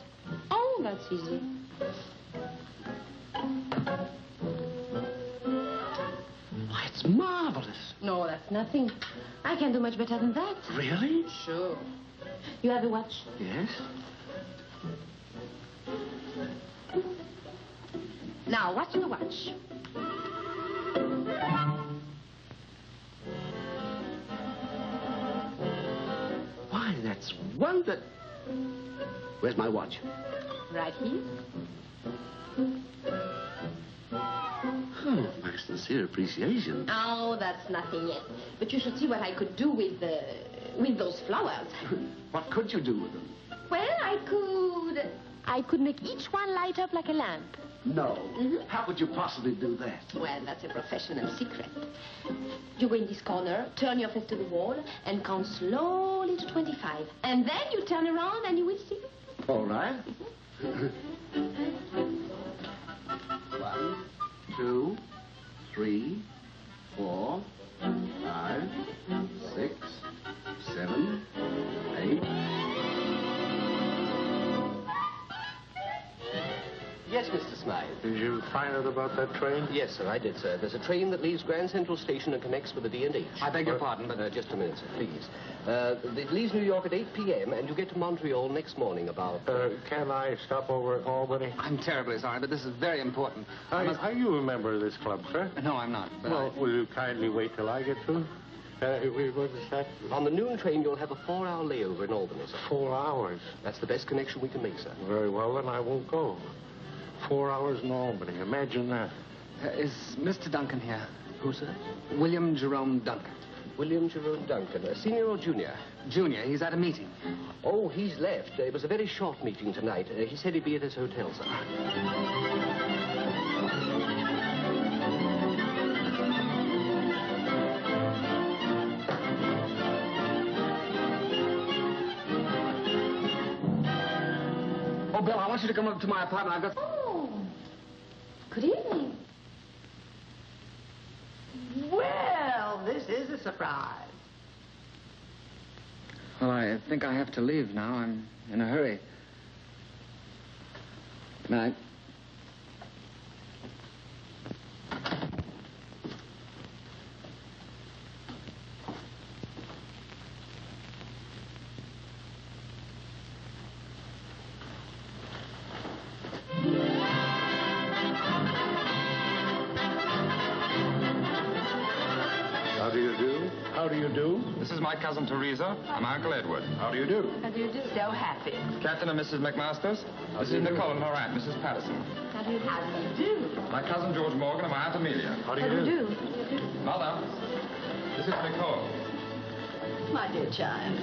Oh, that's easy. Why, it's marvelous. No, that's nothing. I can do much better than that. Really? Sure. You have a watch? Yes. Now, watch the watch. Why, that's wonder... Where's my watch? Right here. Oh, my sincere appreciation. Oh, that's nothing yet. But you should see what I could do with those flowers. What could you do with them? Well, I could make each one light up like a lamp. No. How could you possibly do that? Well, that's a professional secret. You go in this corner, turn your face to the wall, and count slowly to 25. And then you turn around and you will see. All right. 1, 2, 3, 4, 5, 6, 7, 8. Yes, Mr. Smythe. Did you find out about that train? Yes, sir, I did, sir. There's a train that leaves Grand Central Station and connects with the D&H. I beg your pardon, but... Just a minute, sir, please. It leaves New York at 8 p.m., and you get to Montreal next morning about... Can I stop over at Albany? I'm terribly sorry, but this is very important. Are you a member of this club, sir? No, I'm not. But Well, will you kindly wait till I get through? What is that? On the noon train, you'll have a 4-hour layover in Albany, sir. 4 hours? That's the best connection we can make, sir. Very well, then I won't go. 4 hours in Albany. Imagine that. Is Mr. Duncan here? Who, sir? William Jerome Duncan. William Jerome Duncan, senior or junior? Junior. He's at a meeting. Oh, he's left. It was a very short meeting tonight. He said he'd be at his hotel, sir. Oh, Bill, I want you to come up to my apartment. I've got... Oh, good evening. Well, this is a surprise. Well, I think I have to leave now. I'm in a hurry. Good night. How do you do? How do you do? This is my cousin Teresa. I'm Uncle Edward. How do you do? How do you do? So happy. Captain and Mrs. McMasters. This is Nicole and her aunt, Mrs. Patterson. How do you do? How do you do? My cousin George Morgan and my aunt Amelia. How do you do? Mother, this is Nicole. My dear child,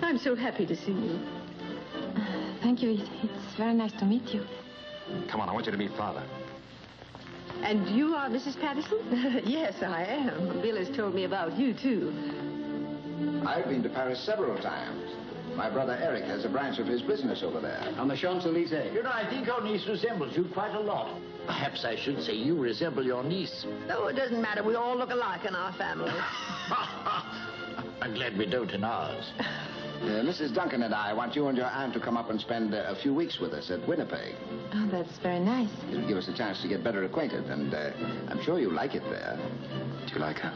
I'm so happy to see you. Thank you. It's very nice to meet you. Come on, I want you to meet Father. And you are Mrs. Patterson? Yes, I am. Bill has told me about you, too. I've been to Paris several times. My brother Eric has a branch of his business over there. On the Champs-Élysées. You know, I think our niece resembles you quite a lot. Perhaps I should say you resemble your niece. Oh, it doesn't matter. We all look alike in our family. I'm glad we don't in ours. Mrs. Duncan and I want you and your aunt to come up and spend a few weeks with us at Winnipeg. Oh, that's very nice. It'll give us a chance to get better acquainted, and I'm sure you'll like it there. Do you like her?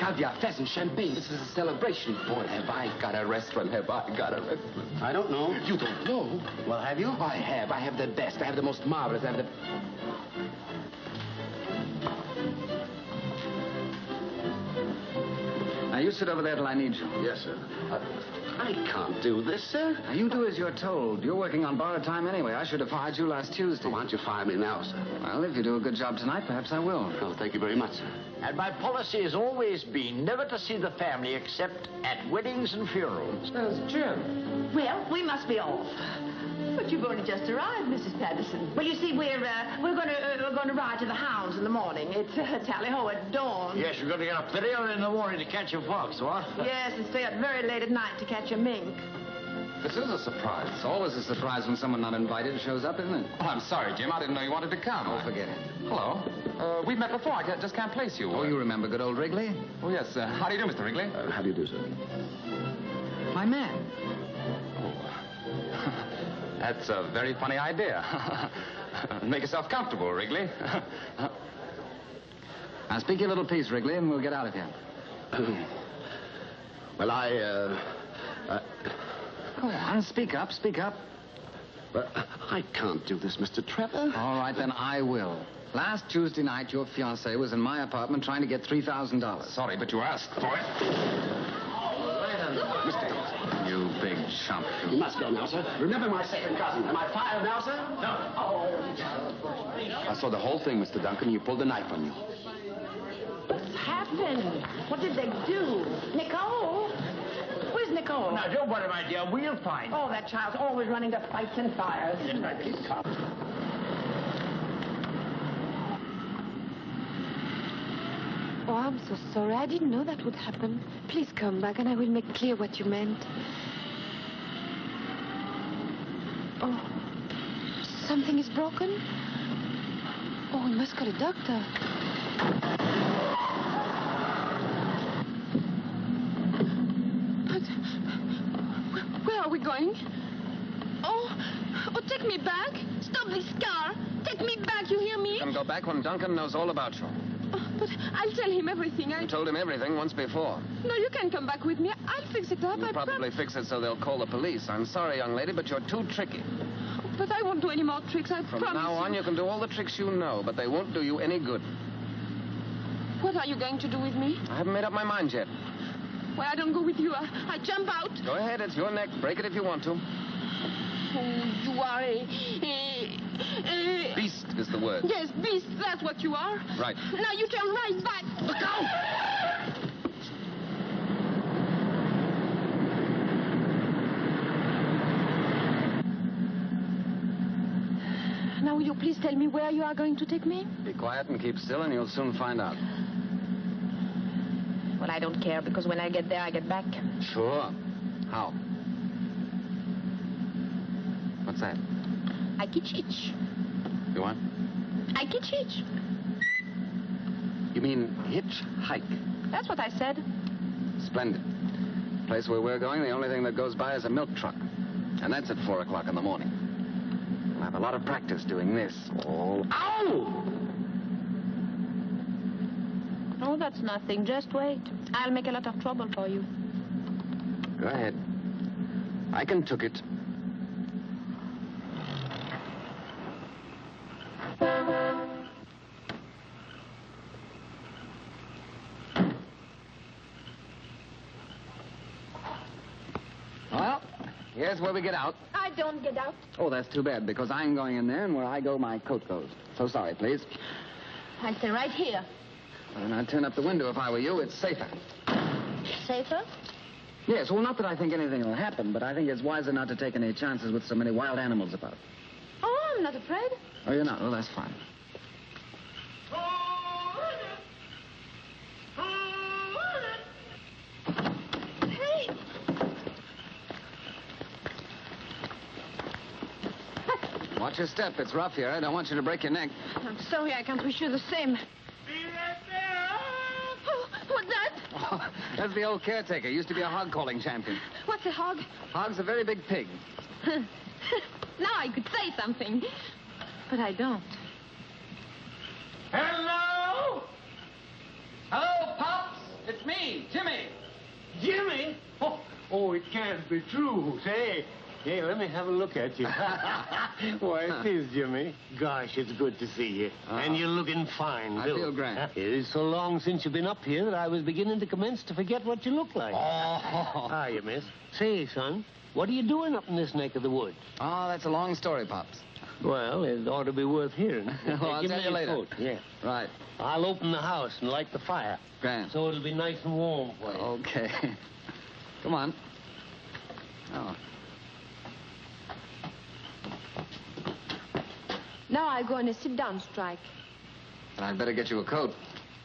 caviar, pheasant, champagne. This is a celebration. Boy, have I got a restaurant. Have I got a restaurant. I don't know. You don't know? Well, have you? I have. I have the best. I have the most marvelous. I have the... Now, you sit over there till I need you. Yes, sir. I can't do this, sir. Now, you do as you're told. You're working on borrowed time anyway. I should have fired you last Tuesday. Why don't you fire me now, sir? Well, if you do a good job tonight, perhaps I will. Oh, thank you very much, sir. And my policy has always been never to see the family except at weddings and funerals. That's true. Well, we must be off. But you've only just arrived, Mrs. Patterson. Well, you see, we're going to ride to the hounds in the morning. It's tally-ho at dawn. Yes, you're going to get up very early in the morning to catch a fox, what? Yes, and stay up very late at night to catch a mink. This is a surprise. It's always a surprise when someone not invited shows up, isn't it? Oh, I'm sorry, Jim. I didn't know you wanted to come. Oh, forget it. Hello. We've met before. I just can't place you. Oh, you remember good old Wrigley? Oh, yes. How do you do, Mr. Wrigley? How do you do, sir? My man. That's a very funny idea. Make yourself comfortable, Wrigley. Now, speak your little piece, Wrigley, and we'll get out of here. Well, Go on, speak up, speak up. But I can't do this, Mr. Trevor. All right, then I will. Last Tuesday night, your fiancée was in my apartment trying to get $3,000. Sorry, but you asked for it. Mr. Dawson. You big chump. You must go now, sir. Remember my second cousin. Am I fired now, sir? No. Oh. I saw the whole thing, Mr. Duncan. You pulled a knife on you. What's happened? What did they do? Nicole? Where's Nicole? Now, don't worry, my dear. We'll find her. Oh, that child's always running to fights and fires. Please come. Oh, I'm so sorry. I didn't know that would happen. Please come back and I will make clear what you meant. Oh, something is broken? Oh, we must call a doctor. But where are we going? Oh, take me back. Stop this car. Take me back, you hear me? You can go back when Duncan knows all about you. But I'll tell him everything. You told him everything once before. No, you can come back with me. I'll fix it up. You'll probably fix it so they'll call the police. I'm sorry, young lady, but you're too tricky. But I won't do any more tricks, I From promise. now on, you can do all the tricks you know, but they won't do you any good. What are you going to do with me? I haven't made up my mind yet. Well, I don't go with you. I jump out. Go ahead, it's your neck. Break it if you want to. Oh, you are a... Beast is the word. Yes, beast. That's what you are. Right. Now you turn right back. Look out! Now, will you please tell me where you are going to take me? Be quiet and keep still, and you'll soon find out. Well, I don't care, because when I get there, I get back. Sure. How? What's that? I kitch. You what? I kitch. You mean hitchhike? That's what I said. Splendid. The place where we're going, the only thing that goes by is a milk truck. And that's at 4 o'clock in the morning. We'll have a lot of practice doing this. Oh. Ow! Oh, that's nothing. Just wait. I'll make a lot of trouble for you. Go ahead. I can took it. Well, here's where we get out. I don't get out. Oh, that's too bad, because I'm going in there, and where I go, my coat goes. So sorry, please. I'll stay right here. And I'd turn up the window if I were you. It's safer. Safer? Yes, well, not that I think anything will happen, but I think it's wiser not to take any chances with so many wild animals about. Oh, I'm not afraid. Oh, you're not? Well, that's fine. Hey! Watch your step. It's rough here. I don't want you to break your neck. I'm sorry, I can't wish you the same. Oh, what's that? Oh, that's the old caretaker. Used to be a hog-calling champion. What's a hog? Hog's a very big pig. Now I could say something. But I don't. Hello? Hello, Pops? It's me, Jimmy. Jimmy? Oh, it can't be true. Say, hey, let me have a look at you. Why, it is, Jimmy. Gosh, it's good to see you. And you're looking fine, I too. feel grand. It is so long since you've been up here that I was beginning to commence to forget what you look like. Oh. Hiya, miss. Say, son, what are you doing up in this neck of the woods? Oh, that's a long story, Pops. Well, it ought to be worth hearing. Well, I'll Give tell me you a later. coat. Yeah. Right. I'll open the house and light the fire. Grand. So it'll be nice and warm for you. Okay. Come on. Oh. Now I go on a sit-down strike. Then I'd better get you a coat.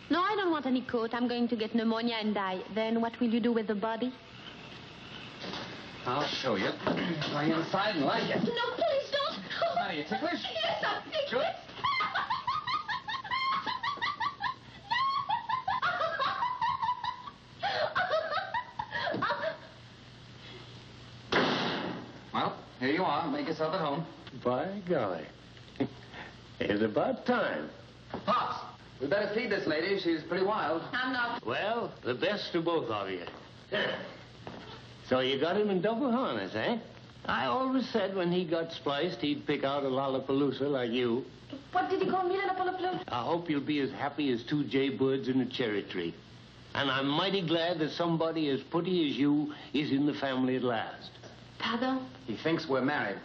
No, I don't want any coat. I'm going to get pneumonia and die. Then what will you do with the body? I'll show you. Try inside and like it. No, please don't. Are you ticklish? Yes, I'm ticklish. Sure. Well, here you are. Make yourself at home. By golly. It's about time. Pops, we better feed this lady. She's pretty wild. I'm not. Well, the best of both of you. So you got him in double harness, eh? I always said when he got spliced, he'd pick out a Lollapalooza like you. What did he call me, Lollapalooza? I hope you'll be as happy as two jaybirds in a cherry tree. And I'm mighty glad that somebody as pretty as you is in the family at last. Pardon? He thinks we're married.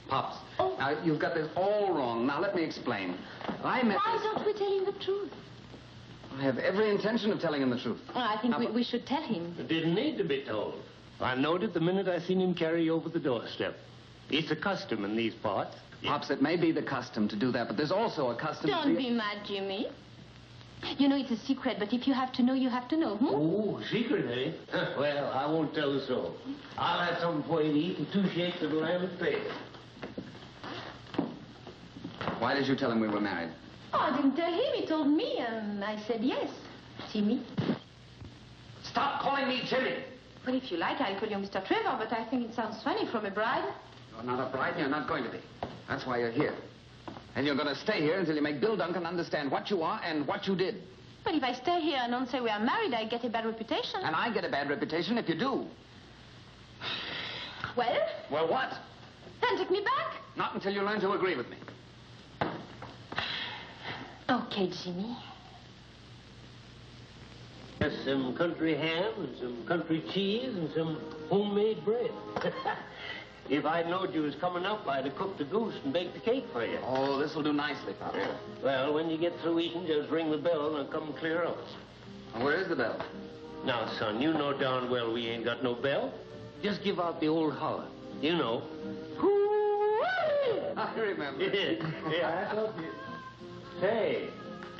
Pops, now, you've got this all wrong. Now, let me explain. I met Why this... don't we tell him the truth? I have every intention of telling him the truth. Oh, I think we should tell him. It didn't need to be told. I knowed it the minute I seen him carry you over the doorstep. It's a custom in these parts. Pops, it may be the custom to do that, but there's also a custom to Don't be mad, Jimmy. You know it's a secret, but if you have to know, you have to know. Oh, secret, eh? Well, I won't tell the soul. I'll have something for you to eat and 2 shakes of the lamb and pay. Why did you tell him we were married? Oh, I didn't tell him. He told me, and I said yes. Jimmy. Stop calling me Jimmy. Well, if you like, I'll call you Mr. Trevor, but I think it sounds funny from a bride. You're not a bride, and you're not going to be. That's why you're here. And you're going to stay here until you make Bill Duncan understand what you are and what you did. But if I stay here and don't say we are married, I get a bad reputation. And I get a bad reputation if you do. Well? Well, what? Then take me back. Not until you learn to agree with me. Okay, Jimmy. There's some country ham and some country cheese and some homemade bread. If I'd known you was coming up, I'd have cooked the goose and baked the cake for you. Oh, this will do nicely, Pop. Yeah. Well, when you get through eating, just ring the bell and I'll come clear up. Where is the bell? Now, son, you know darn well we ain't got no bell. Just give out the old holler. You know. I remember. Yeah, I told you. Say,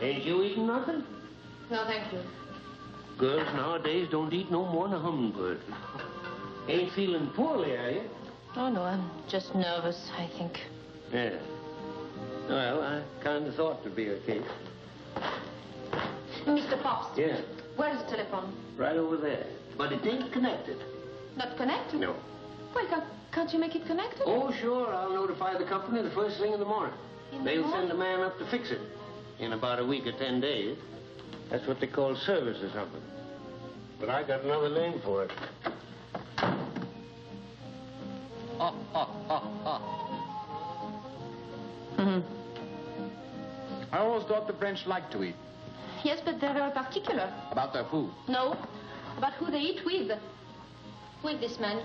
ain't you eating nothing? No, thank you. Girls nowadays don't eat no more than a hummingbird. Ain't feeling poorly, are you? Oh, no, I'm just nervous, I think. Yeah. Well, I kind of thought it'd be a case. Mr. Pops. Yeah, Where's the telephone? right over there. But it ain't connected. Not connected? No. Well, can't you make it connected? Oh, sure. I'll notify the company the first thing in the morning. They'll send a man up to fix it in about a week or 10 days. That's what they call service or something. But I got another name for it. I always thought the French liked to eat. Yes, but they're very particular. About their food. No, about who they eat with. Who is this man?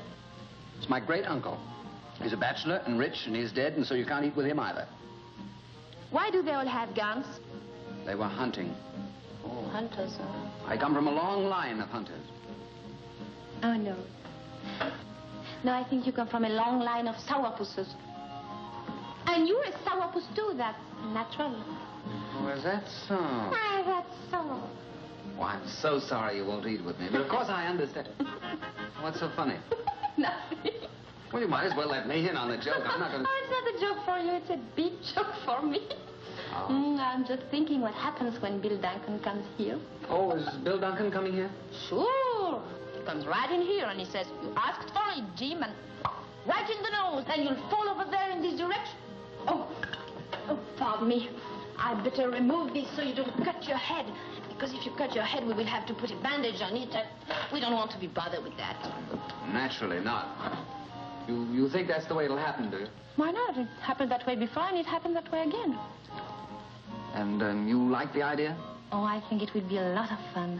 It's my great uncle. He's a bachelor and rich, and he's dead, and so you can't eat with him either. Why do they all have guns? They were hunting. Oh, hunters, huh? I come from a long line of hunters. Oh, no. No, I think you come from a long line of sourpusses. And you're a sourpuss, too. That's natural. Oh, is that so? Why, that's so. Oh, I'm so sorry you won't eat with me. But of course I understand. What's so funny? Nothing. Well, you might as well let me in on the joke. I'm not going to... Oh, it's not a joke for you. It's a big joke for me. Oh. I'm just thinking what happens when Bill Duncan comes here. Oh, is Bill Duncan coming here? Sure. He comes right in here and he says, you asked for it, Jim, and right in the nose, and you'll fall over there in this direction. Oh, pardon me. I'd better remove this so you don't cut your head. Because if you cut your head, we will have to put a bandage on it. We don't want to be bothered with that. Naturally not. You think that's the way it'll happen, do you? Why not? It happened that way before, and it happened that way again. And you like the idea? Oh, I think it would be a lot of fun.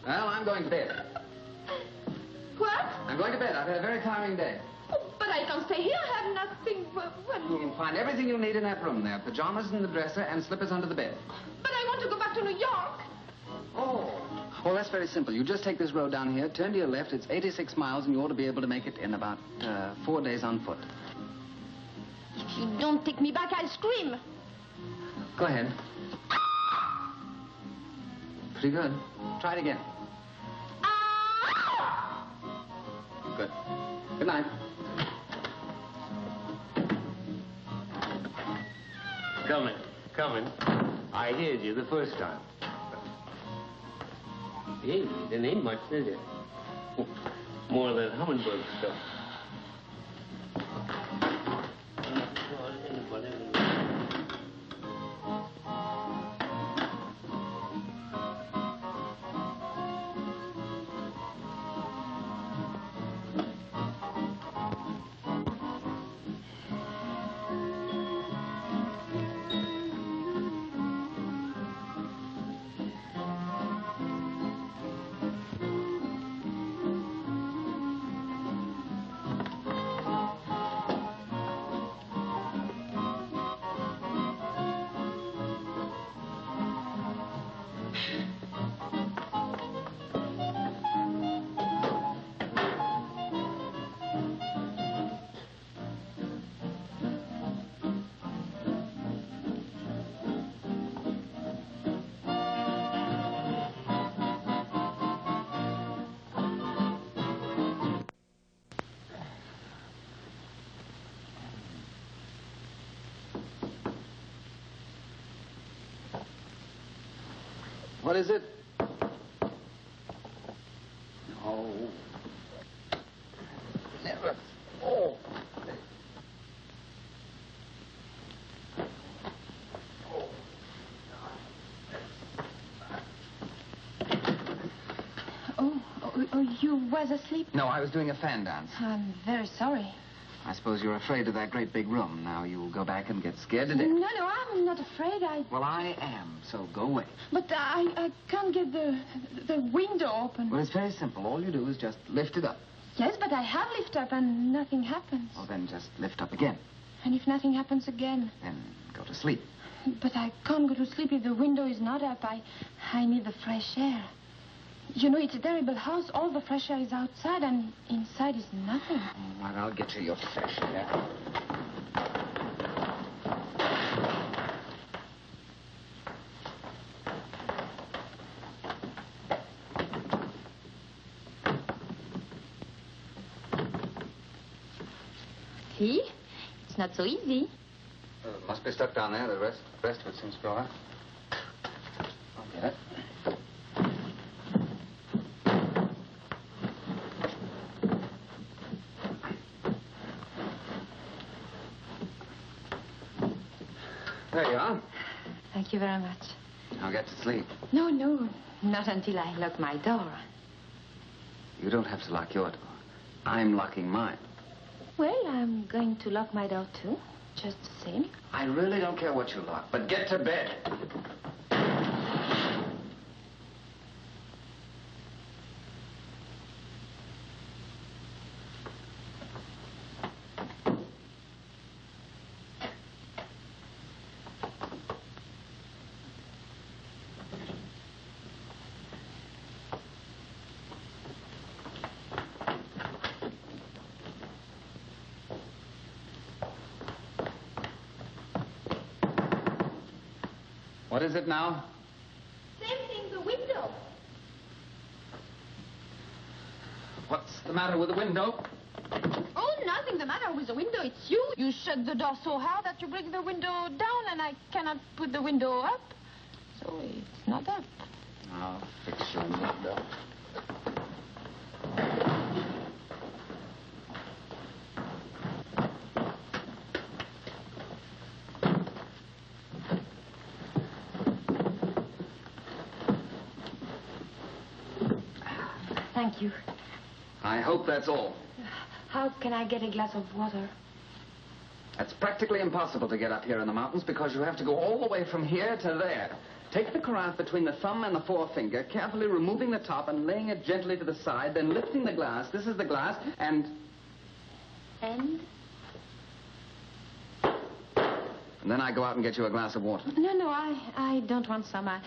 Well, I'm going to bed. What? I'm going to bed. I've had a very tiring day. Oh, but I can't stay here. I have nothing. You'll find everything you need in that room there. Pajamas in the dresser and slippers under the bed. But I want to go back to New York. Well, that's very simple. You just take this road down here, turn to your left. It's 86 miles, and you ought to be able to make it in about 4 days on foot. If you don't take me back, I'll scream. Go ahead. Pretty good. Try it again. Good. Good night. Coming. I heard you the first time. Hey, there ain't much, is there? More than hummingbird stuff. What is it? Oh. Never. Oh. Oh, you was asleep? No, I was doing a fan dance. I'm very sorry. I suppose you're afraid of that great big room. Now you'll go back and get scared to death. No, I'm not afraid. Well, I am, so go away. But I can't get the window open. Well, it's very simple. All you do is just lift it up. Yes, but I have lifted up and nothing happens. Well, then just lift up again. And if nothing happens again? Then go to sleep. But I can't go to sleep if the window is not up. I need the fresh air. You know, it's a terrible house. All the fresh air is outside, and inside is nothing. All right, I'll get you your fresh air. See? It's not so easy. Must be stuck down there. The rest of it seems to go out. I'll get it. There you are. Thank you very much. Now get to sleep. No, not until I lock my door. You don't have to lock your door. I'm locking mine. Well, I'm going to lock my door, too. Just the same. I really don't care what you lock, but get to bed. What is it now? Same thing, the window. What's the matter with the window? Oh, nothing the matter with the window. It's you. You shut the door so hard that you break the window down, and I cannot put the window up. So it's not up. I'll fix your window. Thank you. I hope that's all. How can I get a glass of water? It's practically impossible to get up here in the mountains because you have to go all the way from here to there. Take the carafe between the thumb and the forefinger, carefully removing the top and laying it gently to the side, then lifting the glass. This is the glass, and... And? And then I go out and get you a glass of water. No, I don't want some. I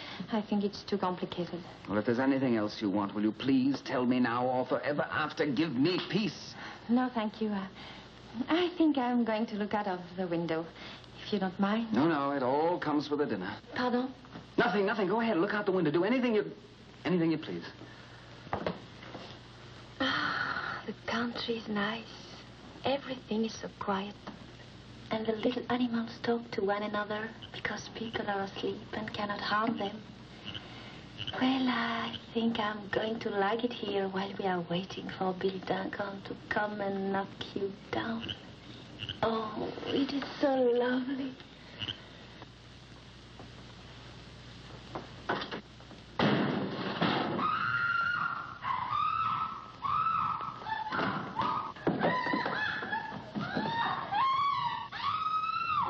think it's too complicated. Well, if there's anything else you want, will you please tell me now or forever after? Give me peace. No, thank you. I think I'm going to look out of the window, if you don't mind. No, it all comes with a dinner. Pardon? Nothing. Go ahead. Look out the window. Do anything you please. The country is nice. Everything is so quiet. And the little animals talk to one another because people are asleep and cannot harm them. Well, I think I'm going to like it here while we are waiting for Bill Duncan to come and knock you down. Oh, it is so lovely.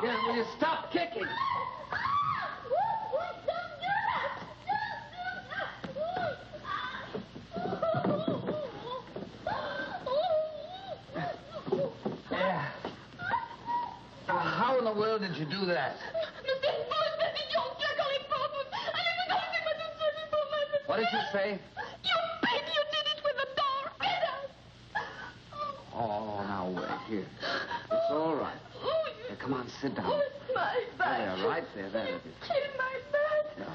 Yeah, will you stop kicking? How in the world did you do that? What did you say? You baby, you did it with the door. Get out. Oh, now wait here. It's all right. Here, come on, sit down. My back. There, right there. There it is. In my back. No.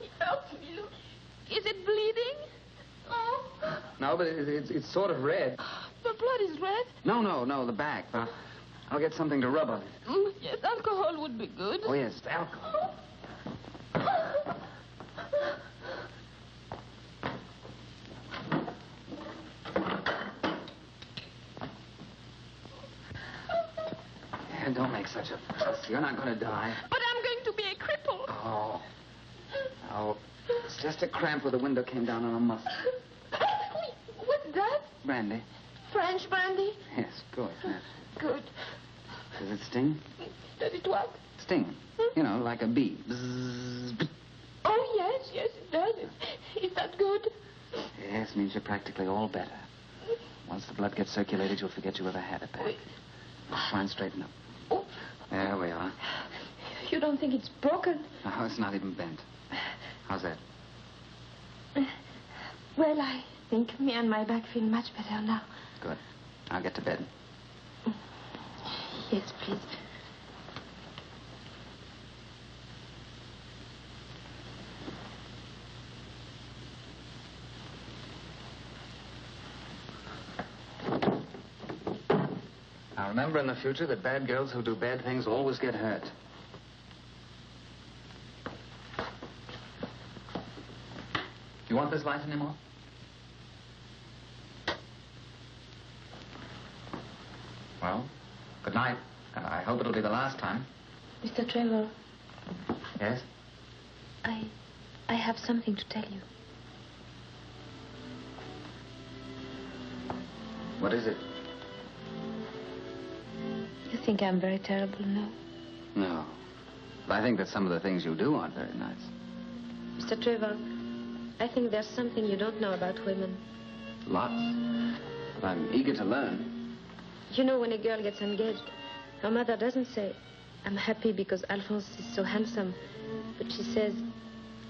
It hurts me, look. Is it bleeding? Oh. No, but it's sort of red. The blood is red? No, the back. I'll get something to rub on it. Yes, alcohol would be good. Oh, yes, alcohol. Don't make such a fuss. You're not going to die. But I'm going to be a cripple. Oh, it's just a cramp where the window came down on a muscle. What's that? Brandy. French brandy? Yes, good. Yes. Good. Does it sting? Does it what? Sting. You know, like a bee. Bzzz. Oh, yes, it does. Is that good? Yes, means you're practically all better. Once the blood gets circulated, you'll forget you ever had a back. Try and straighten up. Oh. There we are. You don't think it's broken? No, it's not even bent. How's that? Well, I think me and my back feel much better now. Good. I'll get to bed. Yes, please. Now, remember in the future that bad girls who do bad things always get hurt. You want this light anymore? Well, good night. I hope it'll be the last time. Mr. Trevor. Yes? I have something to tell you. What is it? You think I'm very terrible now? No. But I think that some of the things you do aren't very nice. Mr. Trevor, I think there's something you don't know about women. Lots. But I'm eager to learn. You know, when a girl gets engaged, her mother doesn't say, I'm happy because Alphonse is so handsome. But she says,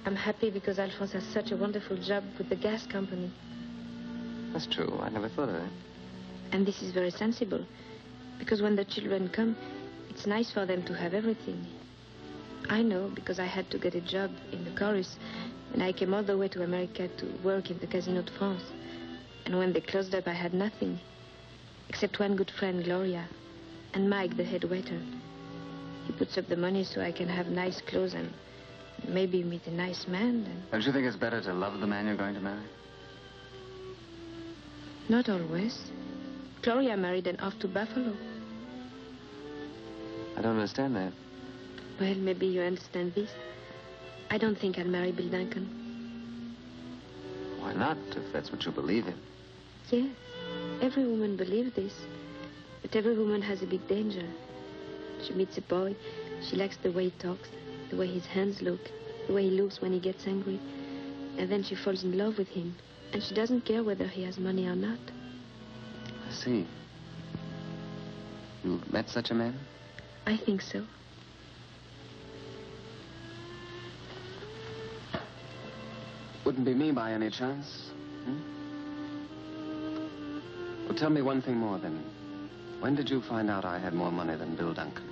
I'm happy because Alphonse has such a wonderful job with the gas company. That's true. I never thought of that. And this is very sensible. Because when the children come, it's nice for them to have everything. I know because I had to get a job in the chorus. And I came all the way to America to work in the Casino de France. And when they closed up, I had nothing. Except one good friend, Gloria. And Mike, the head waiter. He puts up the money so I can have nice clothes and maybe meet a nice man. And... Don't you think it's better to love the man you're going to marry? Not always. Gloria married and off to Buffalo. I don't understand that. Well, maybe you understand this. I don't think I'll marry Bill Duncan. Why not, if that's what you believe in? Yes, every woman believes this. But every woman has a big danger. She meets a boy, she likes the way he talks, the way his hands look, the way he looks when he gets angry. And then she falls in love with him. And she doesn't care whether he has money or not. I see. You met such a man? I think so. Wouldn't be me by any chance? Well, tell me one thing more, then. When did you find out I had more money than Bill Duncan?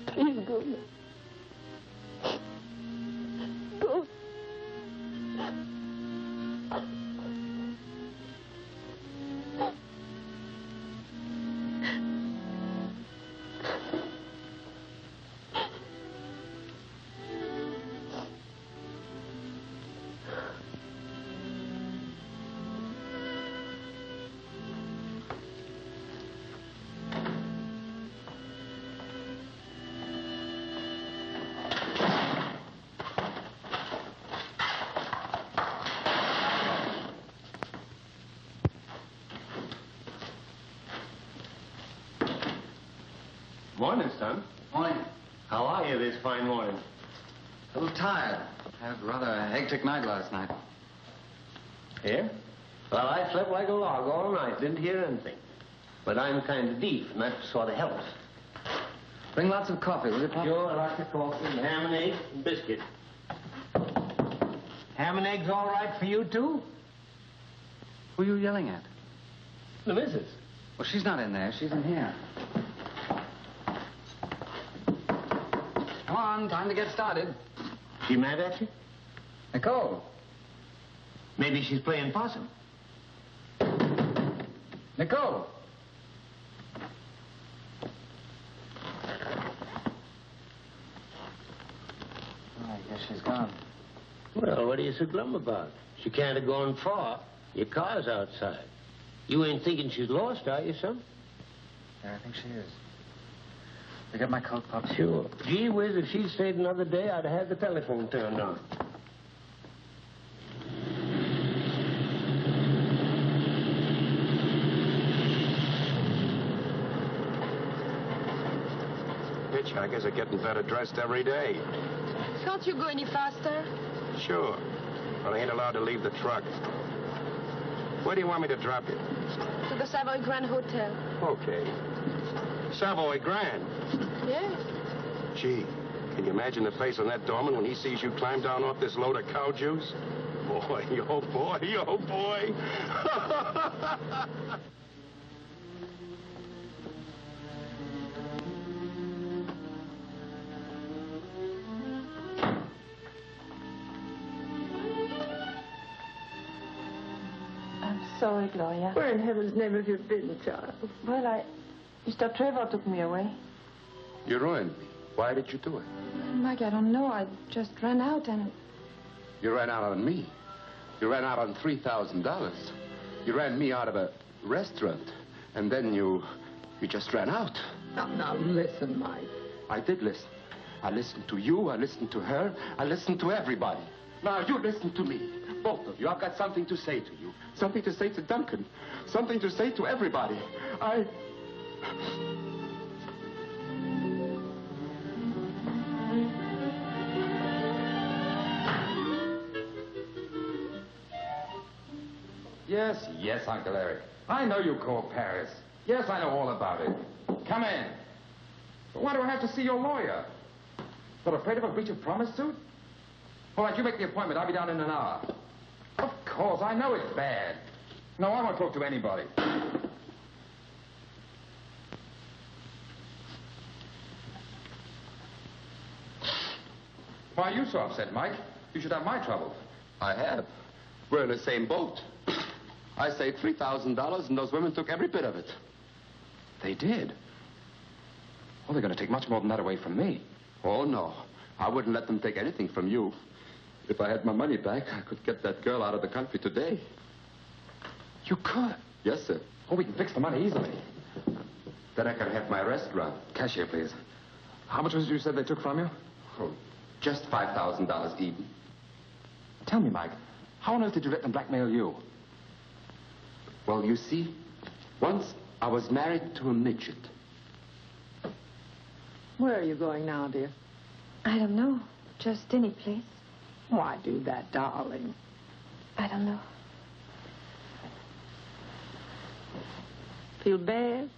Please go. Go. Morning, son. Morning. How are you this fine morning? A little tired. Had rather a hectic night last night. Here? Well, I slept like a log all night. Didn't hear anything. But I'm kind of deaf, and that sort of helps. Bring lots of coffee, will you, Pop? Sure, lots of coffee, and ham and eggs and biscuit. Ham and eggs all right for you, too? Who are you yelling at? The missus. Well, she's not in there. She's in here. Come on, time to get started. She mad at you? Nicole. Maybe she's playing possum. Nicole. I guess she's gone. Well, what are you so glum about? She can't have gone far. Your car's outside. You ain't thinking she's lost, are you, son? Yeah, I think she is. You got my coat, Pop? Sure. Gee whiz, if she'd stayed another day, I'd have had the telephone turned on. Hitchhikers are getting better dressed every day. Can't you go any faster? Sure. But I ain't allowed to leave the truck. Where do you want me to drop you? To the Savoy Grand Hotel. Okay. Savoy Grand? Yes. Gee, can you imagine the face on that doorman when he sees you climb down off this load of cow juice? Boy, oh boy, oh boy. I'm sorry, Gloria. Where in heaven's name have you been, child? Well, Mr. Trevor took me away. You ruined me. Why did you do it? Mike, I don't know. I just ran out and... You ran out on me. You ran out on $3,000. You ran me out of a restaurant. And then you just ran out. Now, listen, Mike. I did listen. I listened to you. I listened to her. I listened to everybody. Now, you listen to me. Both of you. I've got something to say to you. Something to say to Duncan. Something to say to everybody. Yes, Uncle Eric. I know you called Paris. Yes, I know all about it. Come in. But why do I have to see your lawyer? So afraid of a breach of promise suit? All right, you make the appointment. I'll be down in an hour. Of course, I know it's bad. No, I won't talk to anybody. Why are you so upset, Mike? You should have my trouble. I have. We're in the same boat. I saved $3,000, and those women took every bit of it. They did? Well, they're going to take much more than that away from me. Oh, no. I wouldn't let them take anything from you. If I had my money back, I could get that girl out of the country today. You could? Yes, sir. Oh, we can fix the money easily. Then I can have my restaurant. Cashier, please. How much was it you said they took from you? Oh, just $5,000 even. Tell me, Mike, how on earth did you let them blackmail you? Well, you see, once I was married to a midget. Where are you going now, dear? I don't know. Just any place. Why do that, darling? I don't know. Feel bad?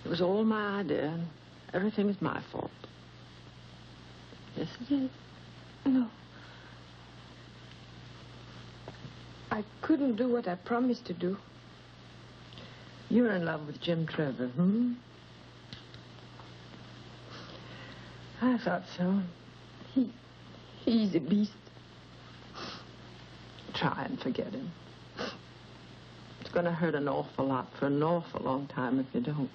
It was all my idea, and everything is my fault. Yes, it is. No. I couldn't do what I promised to do. You're in love with Jim Trevor, I thought so. He's a beast. Try and forget him. It's going to hurt an awful lot for an awful long time if you don't.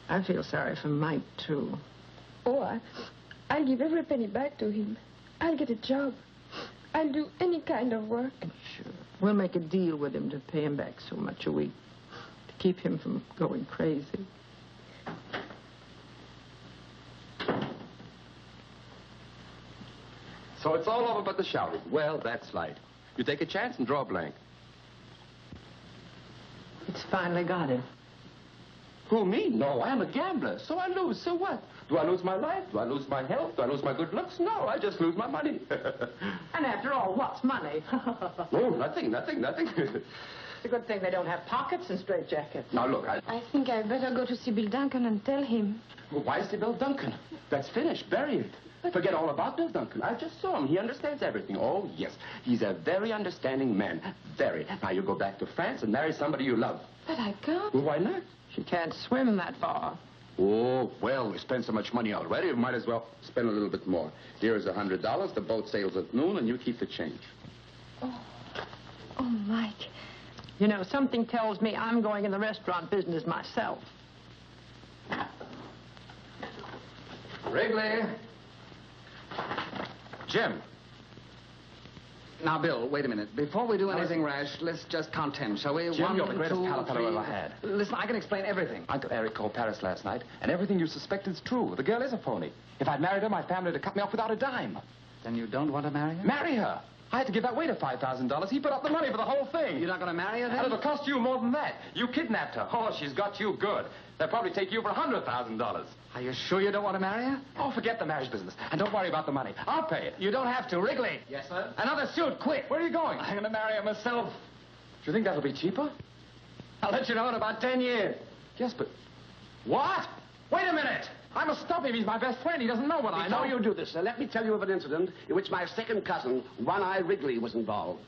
I feel sorry for Mike, too. Oh, I'll give every penny back to him. I'll get a job. I'll do any kind of work. Sure. We'll make a deal with him to pay him back so much a week. To keep him from going crazy. So it's all over but the shouting. Well, that's light. You take a chance and draw a blank. It's finally got him. Who, me? No, I'm a gambler. So I lose. So what? Do I lose my life? Do I lose my health? Do I lose my good looks? No, I just lose my money. And after all, what's money? Oh, nothing. It's a good thing they don't have pockets and straitjackets. Now, look, I think I'd better go to Sybil Duncan and tell him. Well, why is Bill Duncan? That's finished. Bury it. Forget all about Bill Duncan. I just saw him. He understands everything. Oh, yes. He's a very understanding man. Very. Now, you go back to France and marry somebody you love. But I can't. Well, why not? She can't swim that far. Oh, well, we spent so much money already, we might as well spend a little bit more. Here's $100. The boat sails at noon, and you keep the change. Oh, Mike. You know, something tells me I'm going in the restaurant business myself. Wrigley. Jim. Now, Bill, wait a minute. Before we do anything rash, let's just count 10, shall we? Jim, 1, you're the greatest 2, pal I've 3. ever had. Listen, I can explain everything. Uncle Eric called Paris last night, and everything you suspect is true. The girl is a phony. If I'd married her, my family would have cut me off without a dime. Then you don't want to marry her? Marry her? I had to give that waiter $5,000. He put up the money for the whole thing. You're not going to marry her, then? And it'll cost you more than that. You kidnapped her. Oh, she's got you good. They'll probably take you for $100,000. Are you sure you don't want to marry her? Oh, forget the marriage business. And don't worry about the money. I'll pay it. You don't have to. Wrigley. Yes, sir? Another suit, quick. Where are you going? I'm going to marry her myself. Do you think that'll be cheaper? I'll let you know in about 10 years. Yes, but... What? Wait a minute. I must stop him. He's my best friend. He doesn't know what I know. Before you do this, let me tell you of an incident in which my second cousin, One-Eye Wrigley, was involved.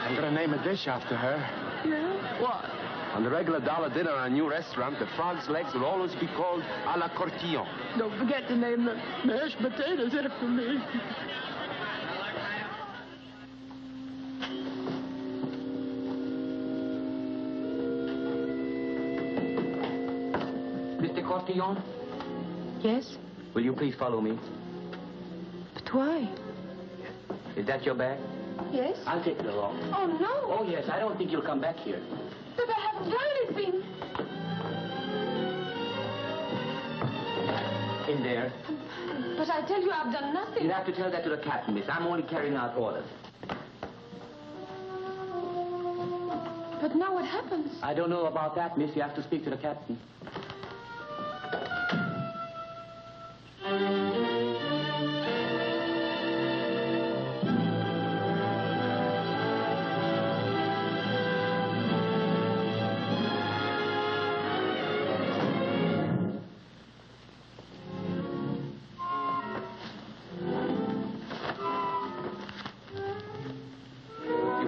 I'm going to name a dish after her. Yeah? What? On the regular dollar dinner at a new restaurant, the frog's legs will always be called à la Cortillon. Don't forget to name the mashed potatoes after me. Mr. Costillon? Yes? Will you please follow me? But why? Is that your bag? Yes? I'll take it along. Oh, no. Oh, yes. I don't think you'll come back here. But I haven't done anything. In there. But I tell you, I've done nothing. You have to tell that to the captain, miss. I'm only carrying out orders. But now what happens? I don't know about that, miss. You have to speak to the captain.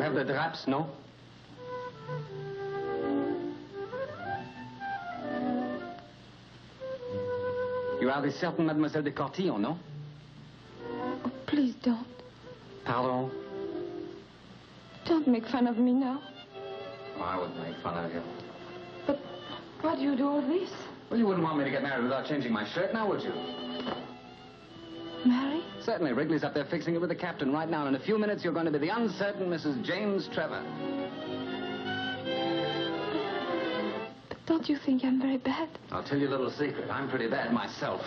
have the draps, no? You are the certain Mademoiselle de Cortillon, no? Oh, please don't. Pardon? Don't make fun of me now. Oh, I wouldn't make fun of you. But why do you do all this? Well, you wouldn't want me to get married without changing my shirt, now would you? Marry? Certainly. Wrigley's up there fixing it with the captain right now. In a few minutes, you're going to be the uncertain Mrs. James Trevor. But don't you think I'm very bad? I'll tell you a little secret. I'm pretty bad myself.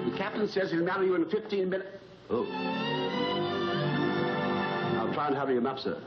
The captain says he'll marry you in 15 minutes. Oh. I'll try and hurry him up, sir.